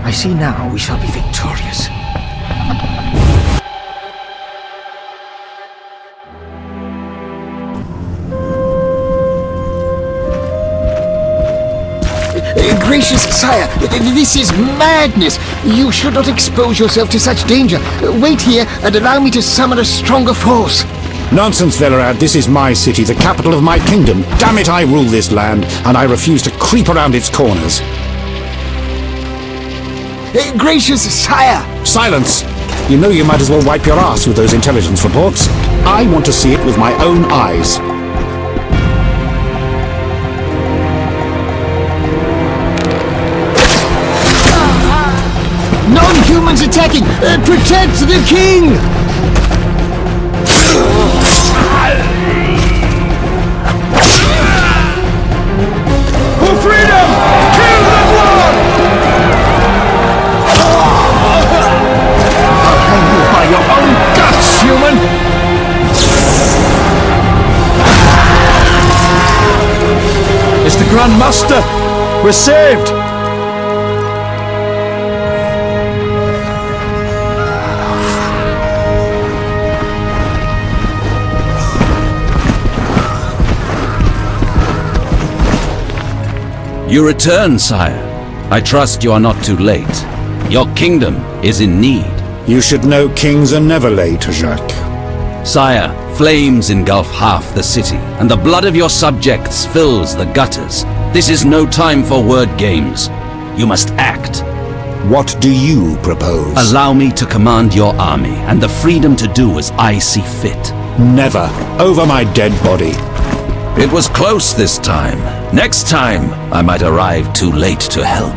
I see now we shall be victorious. Gracious sire, this is madness. You should not expose yourself to such danger. Wait here and allow me to summon a stronger force. Nonsense, Velerad. This is my city, the capital of my kingdom. Damn it, I rule this land, and I refuse to creep around its corners. Gracious sire! Silence! You know you might as well wipe your ass with those intelligence reports. I want to see it with my own eyes. Non-humans attacking! Protect the king! For freedom! Kill them all! I'll hang you by your own guts, you We're saved! You return, sire. I trust you are not too late. Your kingdom is in need. You should know kings are never late, Jacques. Sire, flames engulf half the city, and the blood of your subjects fills the gutters. This is no time for word games. You must act. What do you propose? Allow me to command your army, and the freedom to do as I see fit. Never. Over my dead body. It was close this time. Next time, I might arrive too late to help.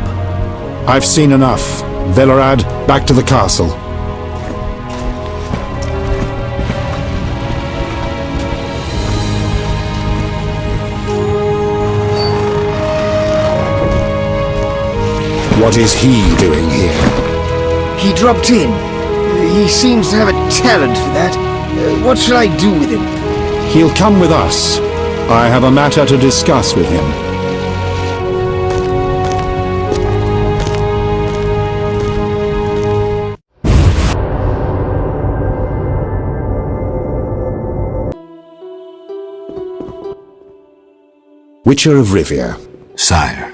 I've seen enough. Velerad, back to the castle. What is he doing here? He dropped in. He seems to have a talent for that. What shall I do with him? He'll come with us. I have a matter to discuss with him. Witcher of Rivia. Sire,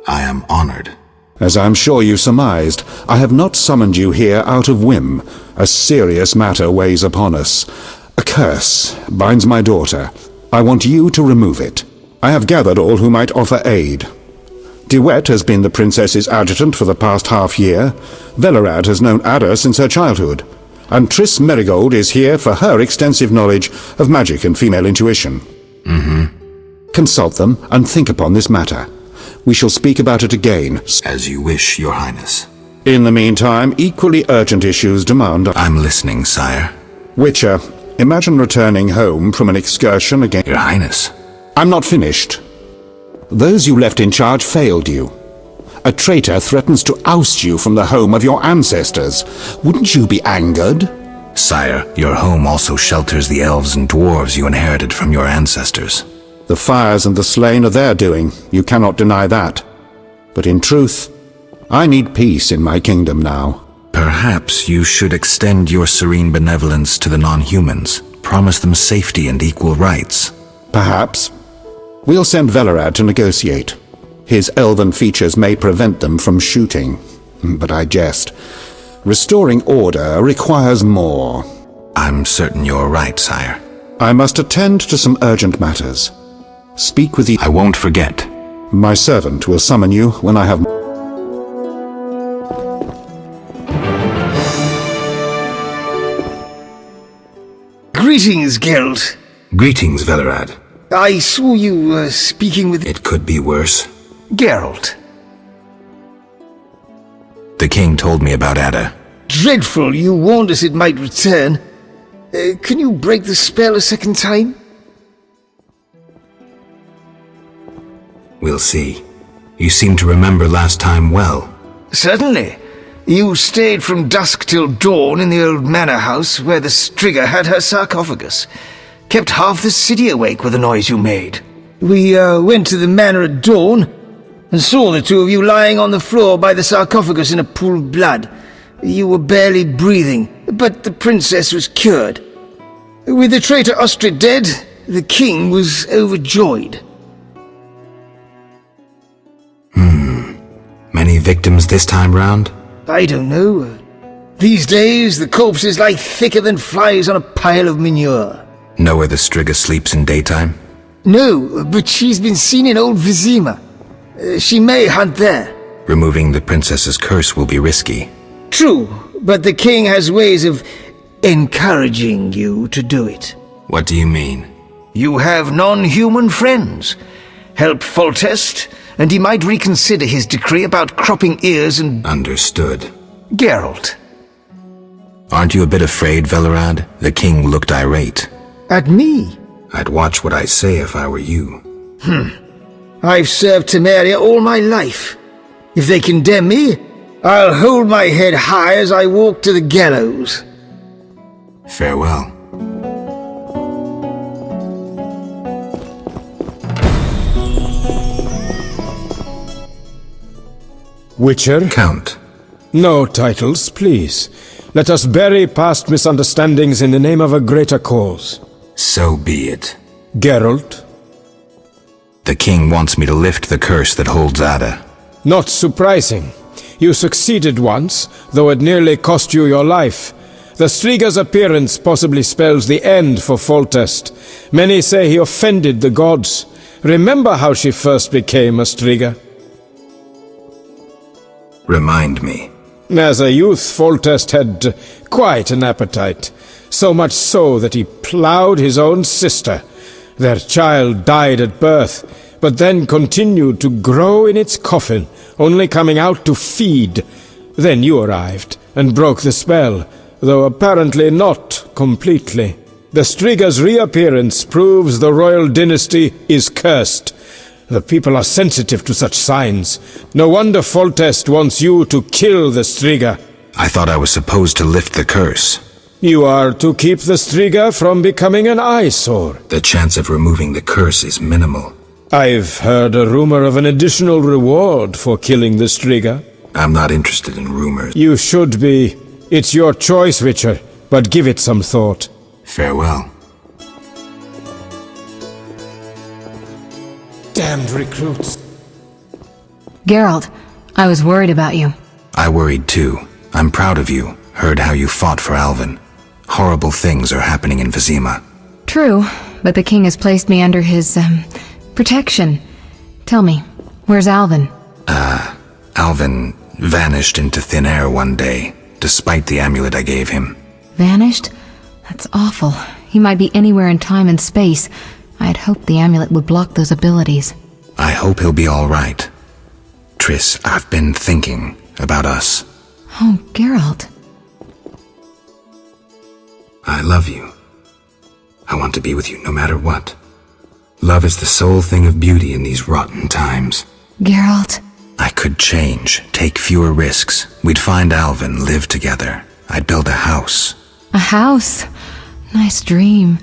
I am honored. As I'm sure you surmised, I have not summoned you here out of whim. A serious matter weighs upon us. A curse binds my daughter. I want you to remove it. I have gathered all who might offer aid. DeWitt has been the princess's adjutant for the past half-year. Velerad has known Ada since her childhood. And Triss Merigold is here for her extensive knowledge of magic and female intuition. Consult them and think upon this matter. We shall speak about it again. As you wish, Your Highness. In the meantime, equally urgent issues demand... I'm listening, sire. Witcher, imagine returning home from an excursion against... Your Highness. I'm not finished. Those you left in charge failed you. A traitor threatens to oust you from the home of your ancestors. Wouldn't you be angered? Sire, your home also shelters the elves and dwarves you inherited from your ancestors. The fires and the slain are their doing. You cannot deny that. But in truth, I need peace in my kingdom now. Perhaps you should extend your serene benevolence to the non-humans. Promise them safety and equal rights. Perhaps. We'll send Velerad to negotiate. His elven features may prevent them from shooting. But I jest. Restoring order requires more. I'm certain you're right, sire. I must attend to some urgent matters. Speak with the... I won't forget. My servant will summon you when I have... Greetings, Geralt. Greetings, Velerad. I saw you speaking with... It could be worse. Geralt. The king told me about Ada. Dreadful, you warned us it might return. Can you break the spell a second time? We'll see. You seem to remember last time well. Certainly. You stayed from dusk till dawn in the old manor house where the Strigger had her sarcophagus. Kept half the city awake with the noise you made. We went to the manor at dawn and saw the two of you lying on the floor by the sarcophagus in a pool of blood. You were barely breathing, but the princess was cured. With the traitor Ostrid dead, the king was overjoyed. Many victims this time round? I don't know. These days, the corpses lie thicker than flies on a pile of manure. Know where the Strigger sleeps in daytime? No, but she's been seen in Old Vizima. She may hunt there. Removing the princess's curse will be risky. True, but the king has ways of encouraging you to do it. What do you mean? You have non-human friends. Help Foltest, and he might reconsider his decree about cropping ears and... Understood. Geralt. Aren't you a bit afraid, Velerad? The king looked irate. At me? I'd watch what I say if I were you. I've served Temeria all my life. If they condemn me, I'll hold my head high as I walk to the gallows. Farewell. Witcher? Count. No titles, please. Let us bury past misunderstandings in the name of a greater cause. So be it. Geralt? The king wants me to lift the curse that holds Ada. Not surprising. You succeeded once, though it nearly cost you your life. The Striga's appearance possibly spells the end for Foltest. Many say he offended the gods. Remember how she first became a Striga? Remind me. As a youth, Foltest had quite an appetite. So much so that he ploughed his own sister. Their child died at birth, but then continued to grow in its coffin, only coming out to feed. Then you arrived, and broke the spell, though apparently not completely. The Striga's reappearance proves the royal dynasty is cursed. The people are sensitive to such signs. No wonder Foltest wants you to kill the Striga. I thought I was supposed to lift the curse. You are to keep the Striga from becoming an eyesore. The chance of removing the curse is minimal. I've heard a rumor of an additional reward for killing the Striga. I'm not interested in rumors. You should be. It's your choice, Witcher, but give it some thought. Farewell. Damned recruits. Geralt, I was worried about you. I worried too. I'm proud of you. Heard how you fought for Alvin. Horrible things are happening in Vizima. True, but the king has placed me under his, protection. Tell me, where's Alvin? Alvin vanished into thin air one day, despite the amulet I gave him. Vanished? That's awful. He might be anywhere in time and space. I had hoped the amulet would block those abilities. I hope he'll be all right. Triss, I've been thinking about us. Oh, Geralt. I love you. I want to be with you no matter what. Love is the sole thing of beauty in these rotten times. Geralt. I could change, take fewer risks. We'd find Alvin, live together. I'd build a house. A house? Nice dream.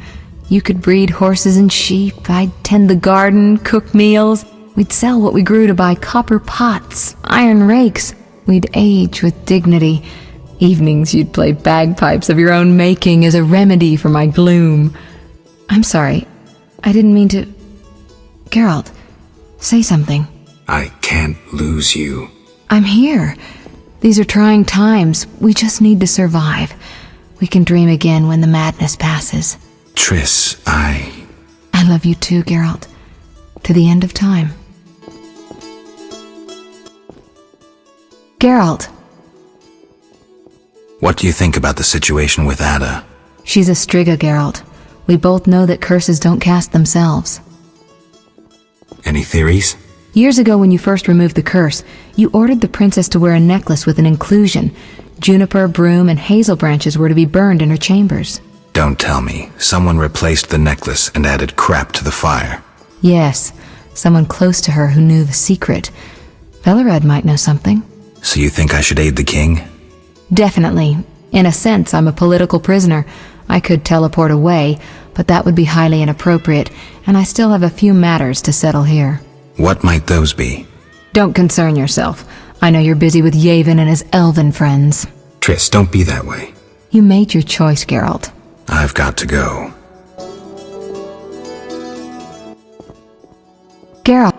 You could breed horses and sheep. I'd tend the garden, cook meals. We'd sell what we grew to buy copper pots, iron rakes. We'd age with dignity. Evenings you'd play bagpipes of your own making as a remedy for my gloom. I'm sorry. I didn't mean to... Geralt, say something. I can't lose you. I'm here. These are trying times. We just need to survive. We can dream again when the madness passes. Triss, I love you too, Geralt. To the end of time. Geralt. What do you think about the situation with Ada? She's a Striga, Geralt. We both know that curses don't cast themselves. Any theories? Years ago when you first removed the curse, you ordered the princess to wear a necklace with an inclusion. Juniper, broom, and hazel branches were to be burned in her chambers. Don't tell me. Someone replaced the necklace and added crap to the fire. Yes, someone close to her who knew the secret. Velared might know something. So you think I should aid the king? Definitely. In a sense, I'm a political prisoner. I could teleport away, but that would be highly inappropriate, and I still have a few matters to settle here. What might those be? Don't concern yourself. I know you're busy with Yavin and his elven friends. Triss, don't be that way. You made your choice, Geralt. I've got to go. Geralt.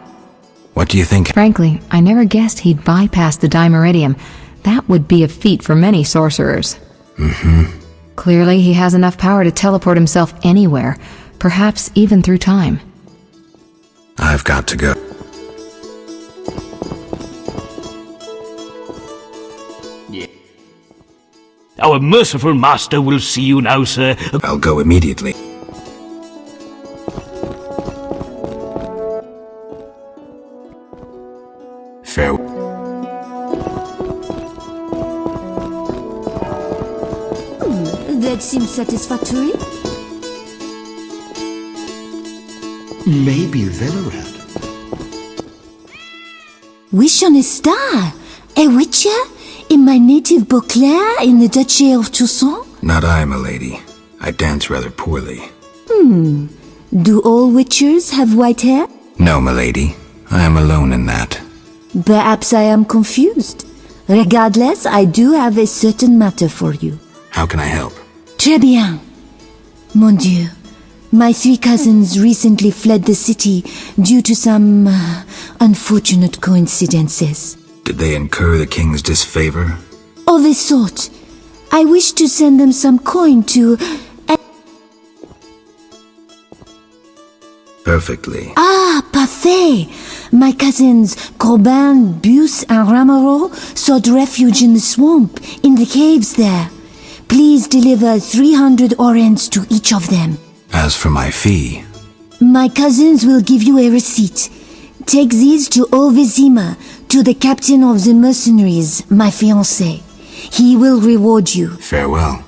What do you think? Frankly, I never guessed he'd bypass the Dimeridium. That would be a feat for many sorcerers. Mm-hmm. Clearly, he has enough power to teleport himself anywhere, perhaps even through time. I've got to go. Our merciful master will see you now, sir. I'll go immediately. Farewell. That seems satisfactory. Maybe Velared. Wish on a star. A witcher? In my native Beauclair in the Duchy of Toussaint? Not I, milady. I dance rather poorly. Do all witchers have white hair? No, milady. I am alone in that. Perhaps I am confused. Regardless, I do have a certain matter for you. How can I help? Très bien. Mon Dieu. My 3 cousins recently fled the city due to some unfortunate coincidences. Did they incur the king's disfavor? Of a sort. I wish to send them some coin to... Perfectly. Ah, parfait! My cousins Corbin, Bus, and Ramiro sought refuge in the swamp, in the caves there. Please deliver 300 orens to each of them. As for my fee... My cousins will give you a receipt. Take these to Vizima, to the captain of the mercenaries, my fiancé. He will reward you. Farewell.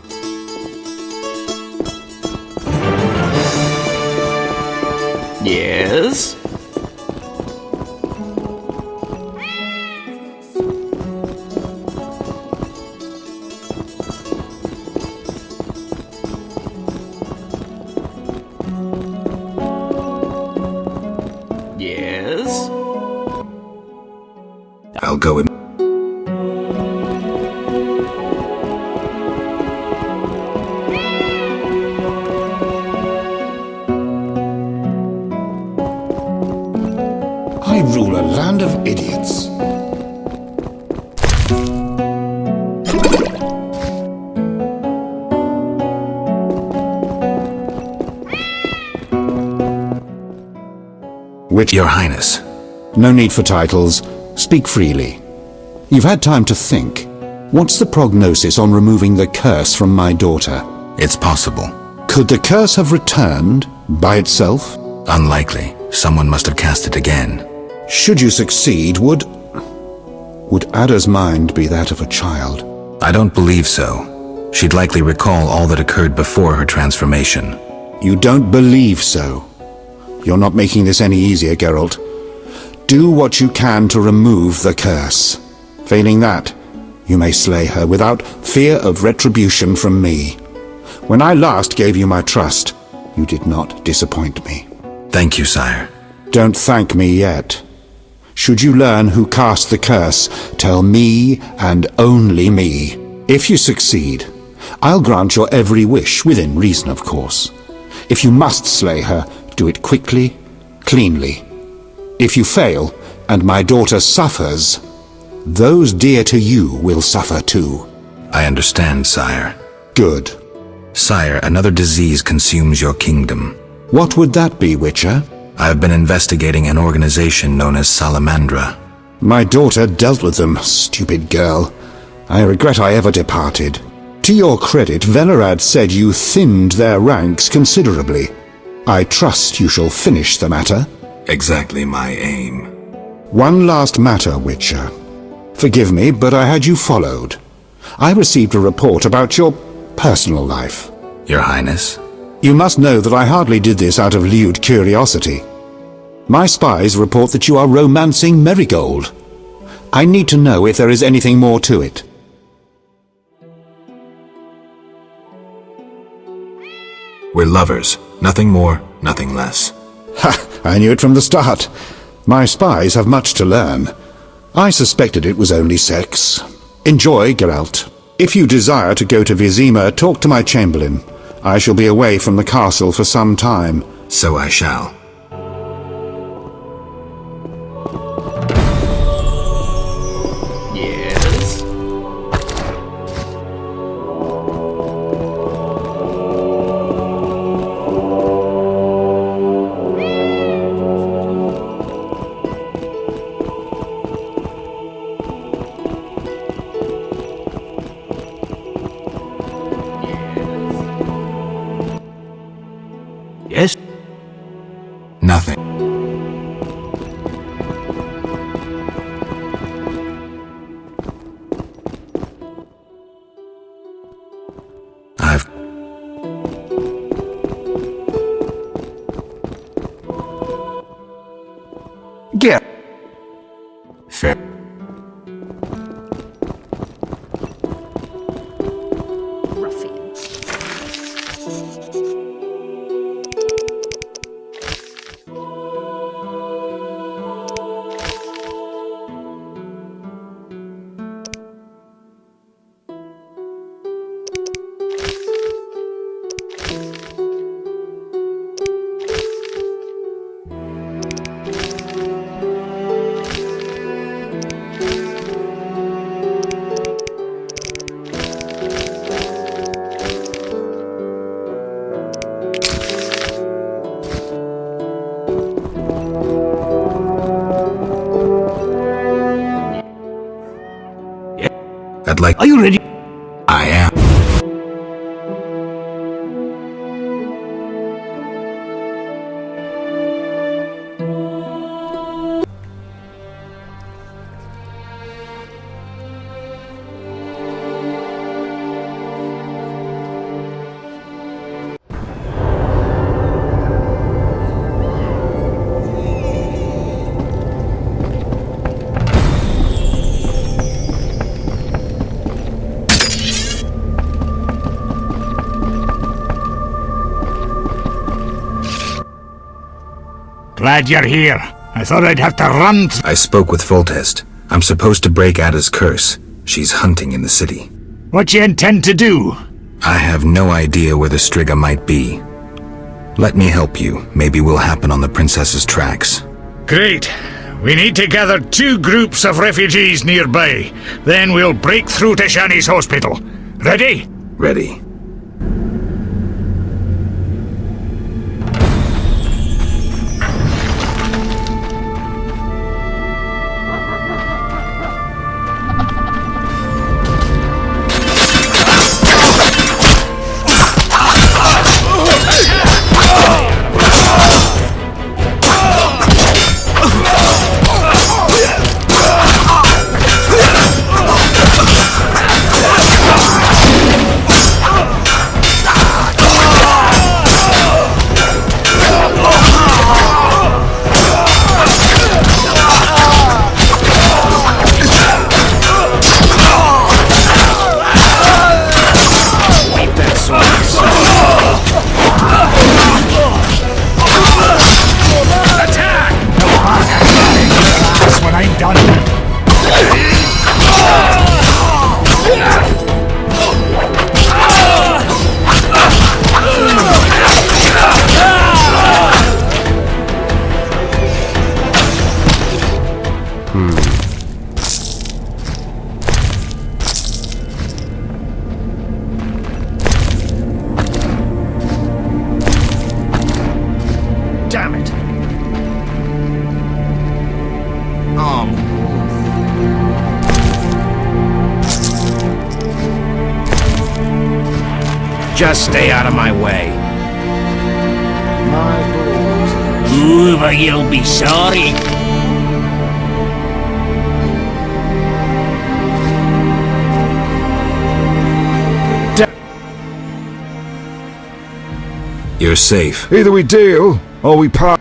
Yes? Yes? I'll go in. I rule a land of idiots. Your Highness. No need for titles. Speak freely. You've had time to think. What's the prognosis on removing the curse from my daughter? It's possible. Could the curse have returned by itself? Unlikely. Someone must have cast it again. Should you succeed, would Ada's mind be that of a child? I don't believe so. She'd likely recall all that occurred before her transformation. You don't believe so? You're not making this any easier, Geralt. Do what you can to remove the curse. Failing that, you may slay her without fear of retribution from me. When I last gave you my trust, you did not disappoint me. Thank you, sire. Don't thank me yet. Should you learn who cast the curse, tell me and only me. If you succeed, I'll grant your every wish, within reason, of course. If you must slay her, do it quickly, cleanly. If you fail, and my daughter suffers, those dear to you will suffer too. I understand, sire. Good. Sire, another disease consumes your kingdom. What would that be, Witcher? I have been investigating an organization known as Salamandra. My daughter dealt with them, stupid girl. I regret I ever departed. To your credit, Velerad said you thinned their ranks considerably. I trust you shall finish the matter. Exactly my aim. One last matter, Witcher. Forgive me, but I had you followed. I received a report about your personal life. Your Highness? You must know that I hardly did this out of lewd curiosity. My spies report that you are romancing Marigold. I need to know if there is anything more to it. We're lovers. Nothing more, nothing less. Ha! I knew it from the start. My spies have much to learn. I suspected it was only sex. Enjoy, Geralt. If you desire to go to Vizima, talk to my chamberlain. I shall be away from the castle for some time. So I shall. Yes? Yes? I'd like... Are you ready? I am. Glad you're here. I thought I'd have to run. I spoke with Foltest. I'm supposed to break Ada's curse. She's hunting in the city. What you intend to do? I have no idea where the Striga might be. Let me help you. Maybe we'll happen on the princess's tracks. Great. We need to gather 2 groups of refugees nearby. Then we'll break through to Shani's hospital. Ready? Ready. Damn it! Just stay out of my way. Ooh, but you'll be sorry. You're safe. Either we deal, or we part.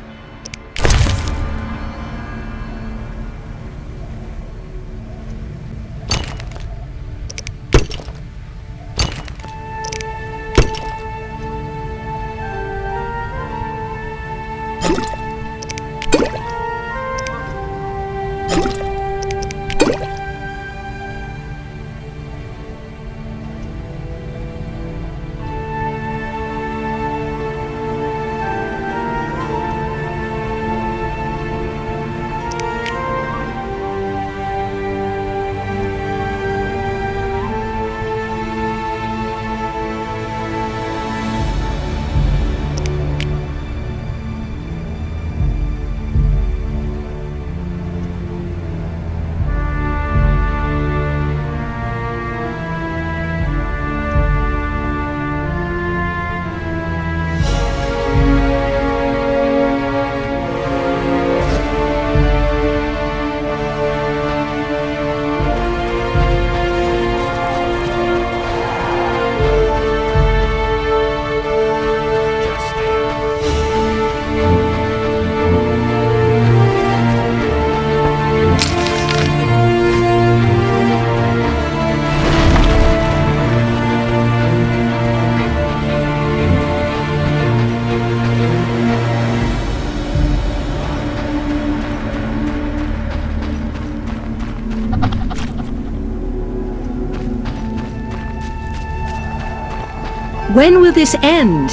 When will this end?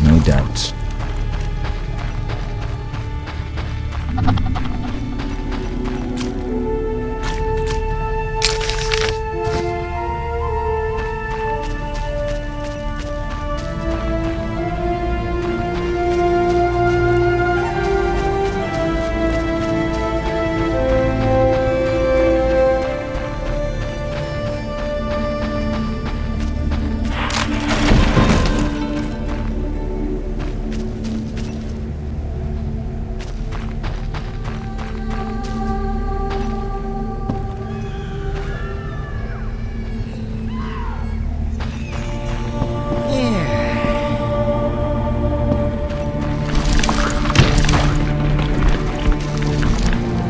No doubts.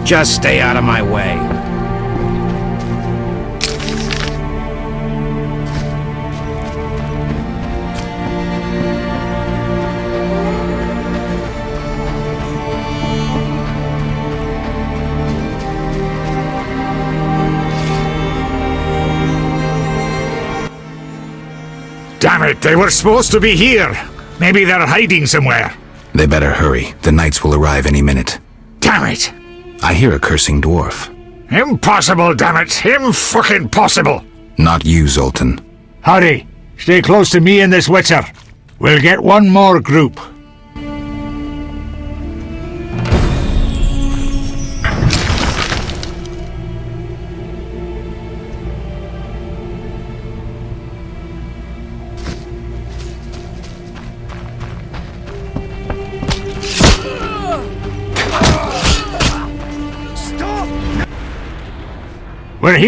Just stay out of my way. Damn it, they were supposed to be here. Maybe they're hiding somewhere. They better hurry. The knights will arrive any minute. Damn it! I hear a cursing dwarf. Impossible, damn it! Fucking possible! Not you, Zoltan. Hurry! Stay close to me and this witcher. We'll get one more group.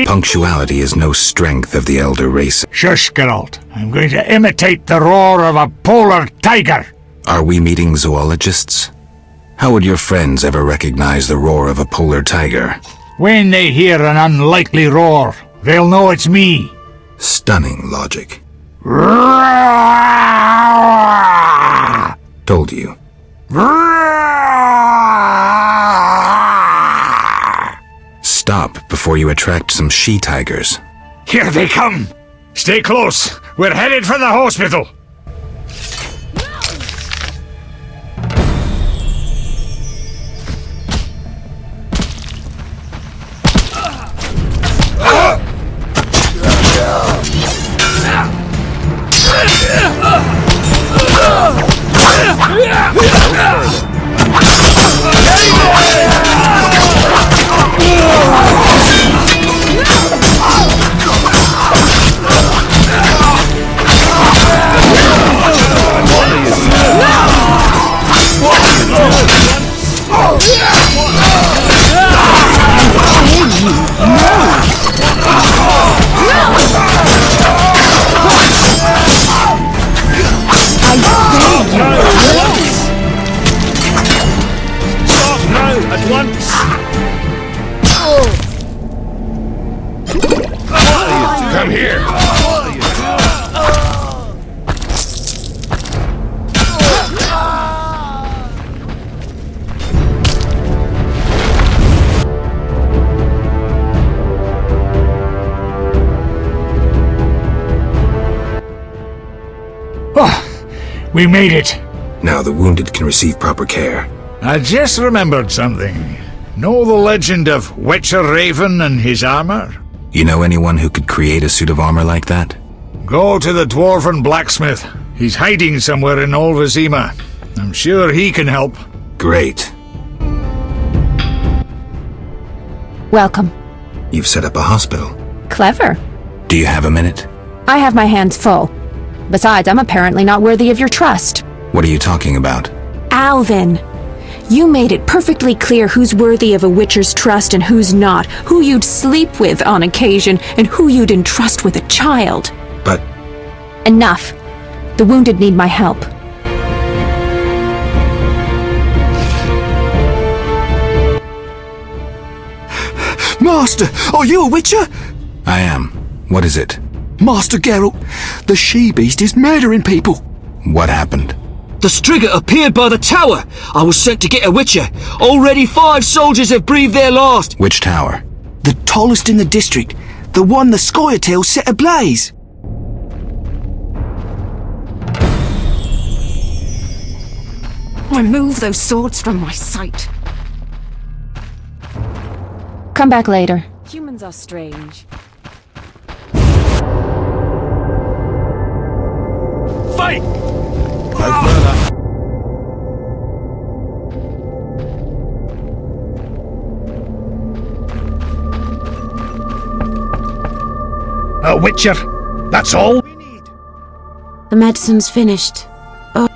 Punctuality is no strength of the elder race. Shush, Geralt. I'm going to imitate the roar of a polar tiger. Are we meeting zoologists? How would your friends ever recognize the roar of a polar tiger? When they hear an unlikely roar, they'll know it's me. Stunning logic. Told you. Stop before you attract some she-tigers. Here they come! Stay close! We're headed for the hospital! Come here! Oh, we made it. Now the wounded can receive proper care. I just remembered something. Know the legend of Witcher Raven and his armor? You know anyone who could create a suit of armor like that? Go to the dwarven blacksmith. He's hiding somewhere in Old Vizima. I'm sure he can help. Great. Welcome. You've set up a hospital. Clever. Do you have a minute? I have my hands full. Besides, I'm apparently not worthy of your trust. What are you talking about? Alvin. You made it perfectly clear who's worthy of a witcher's trust and who's not, who you'd sleep with on occasion, and who you'd entrust with a child. But... Enough. The wounded need my help. Master, are you a witcher? I am. What is it? Master Geralt, the she-beast is murdering people. What happened? The Striga appeared by the tower. I was sent to get a witcher. Already 5 soldiers have breathed their last. Which tower? The tallest in the district. The one the Scoia'tael set ablaze. Remove those swords from my sight. Come back later. Humans are strange. Fight! No further. A witcher? That's all? The medicine's finished. Oh.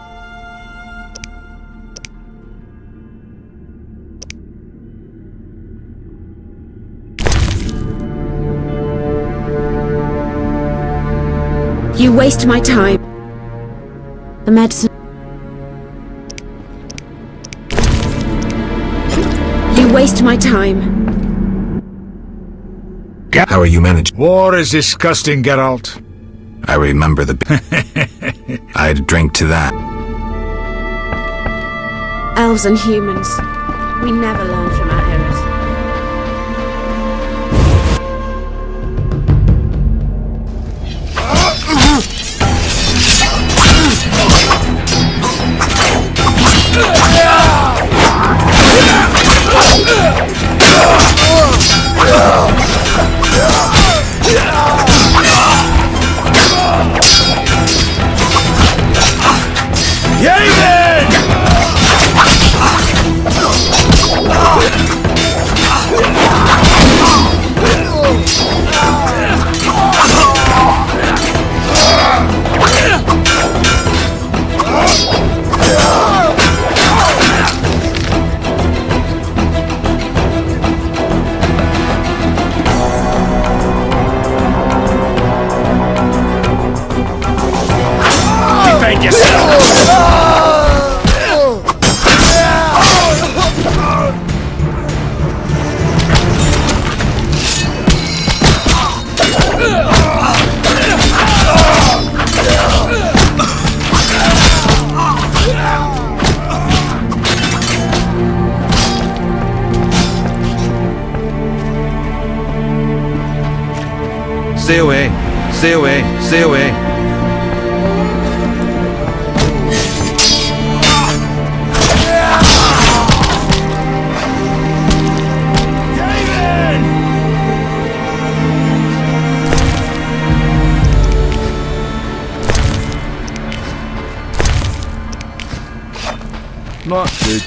You waste my time. The medicine... You waste my time. How are you managing? War is disgusting, Geralt. I remember the... I'd drink to that. Elves and humans. We never learn from our errors. Stay away. Stay away. Stay away. Not good.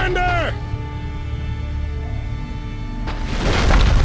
Surrender!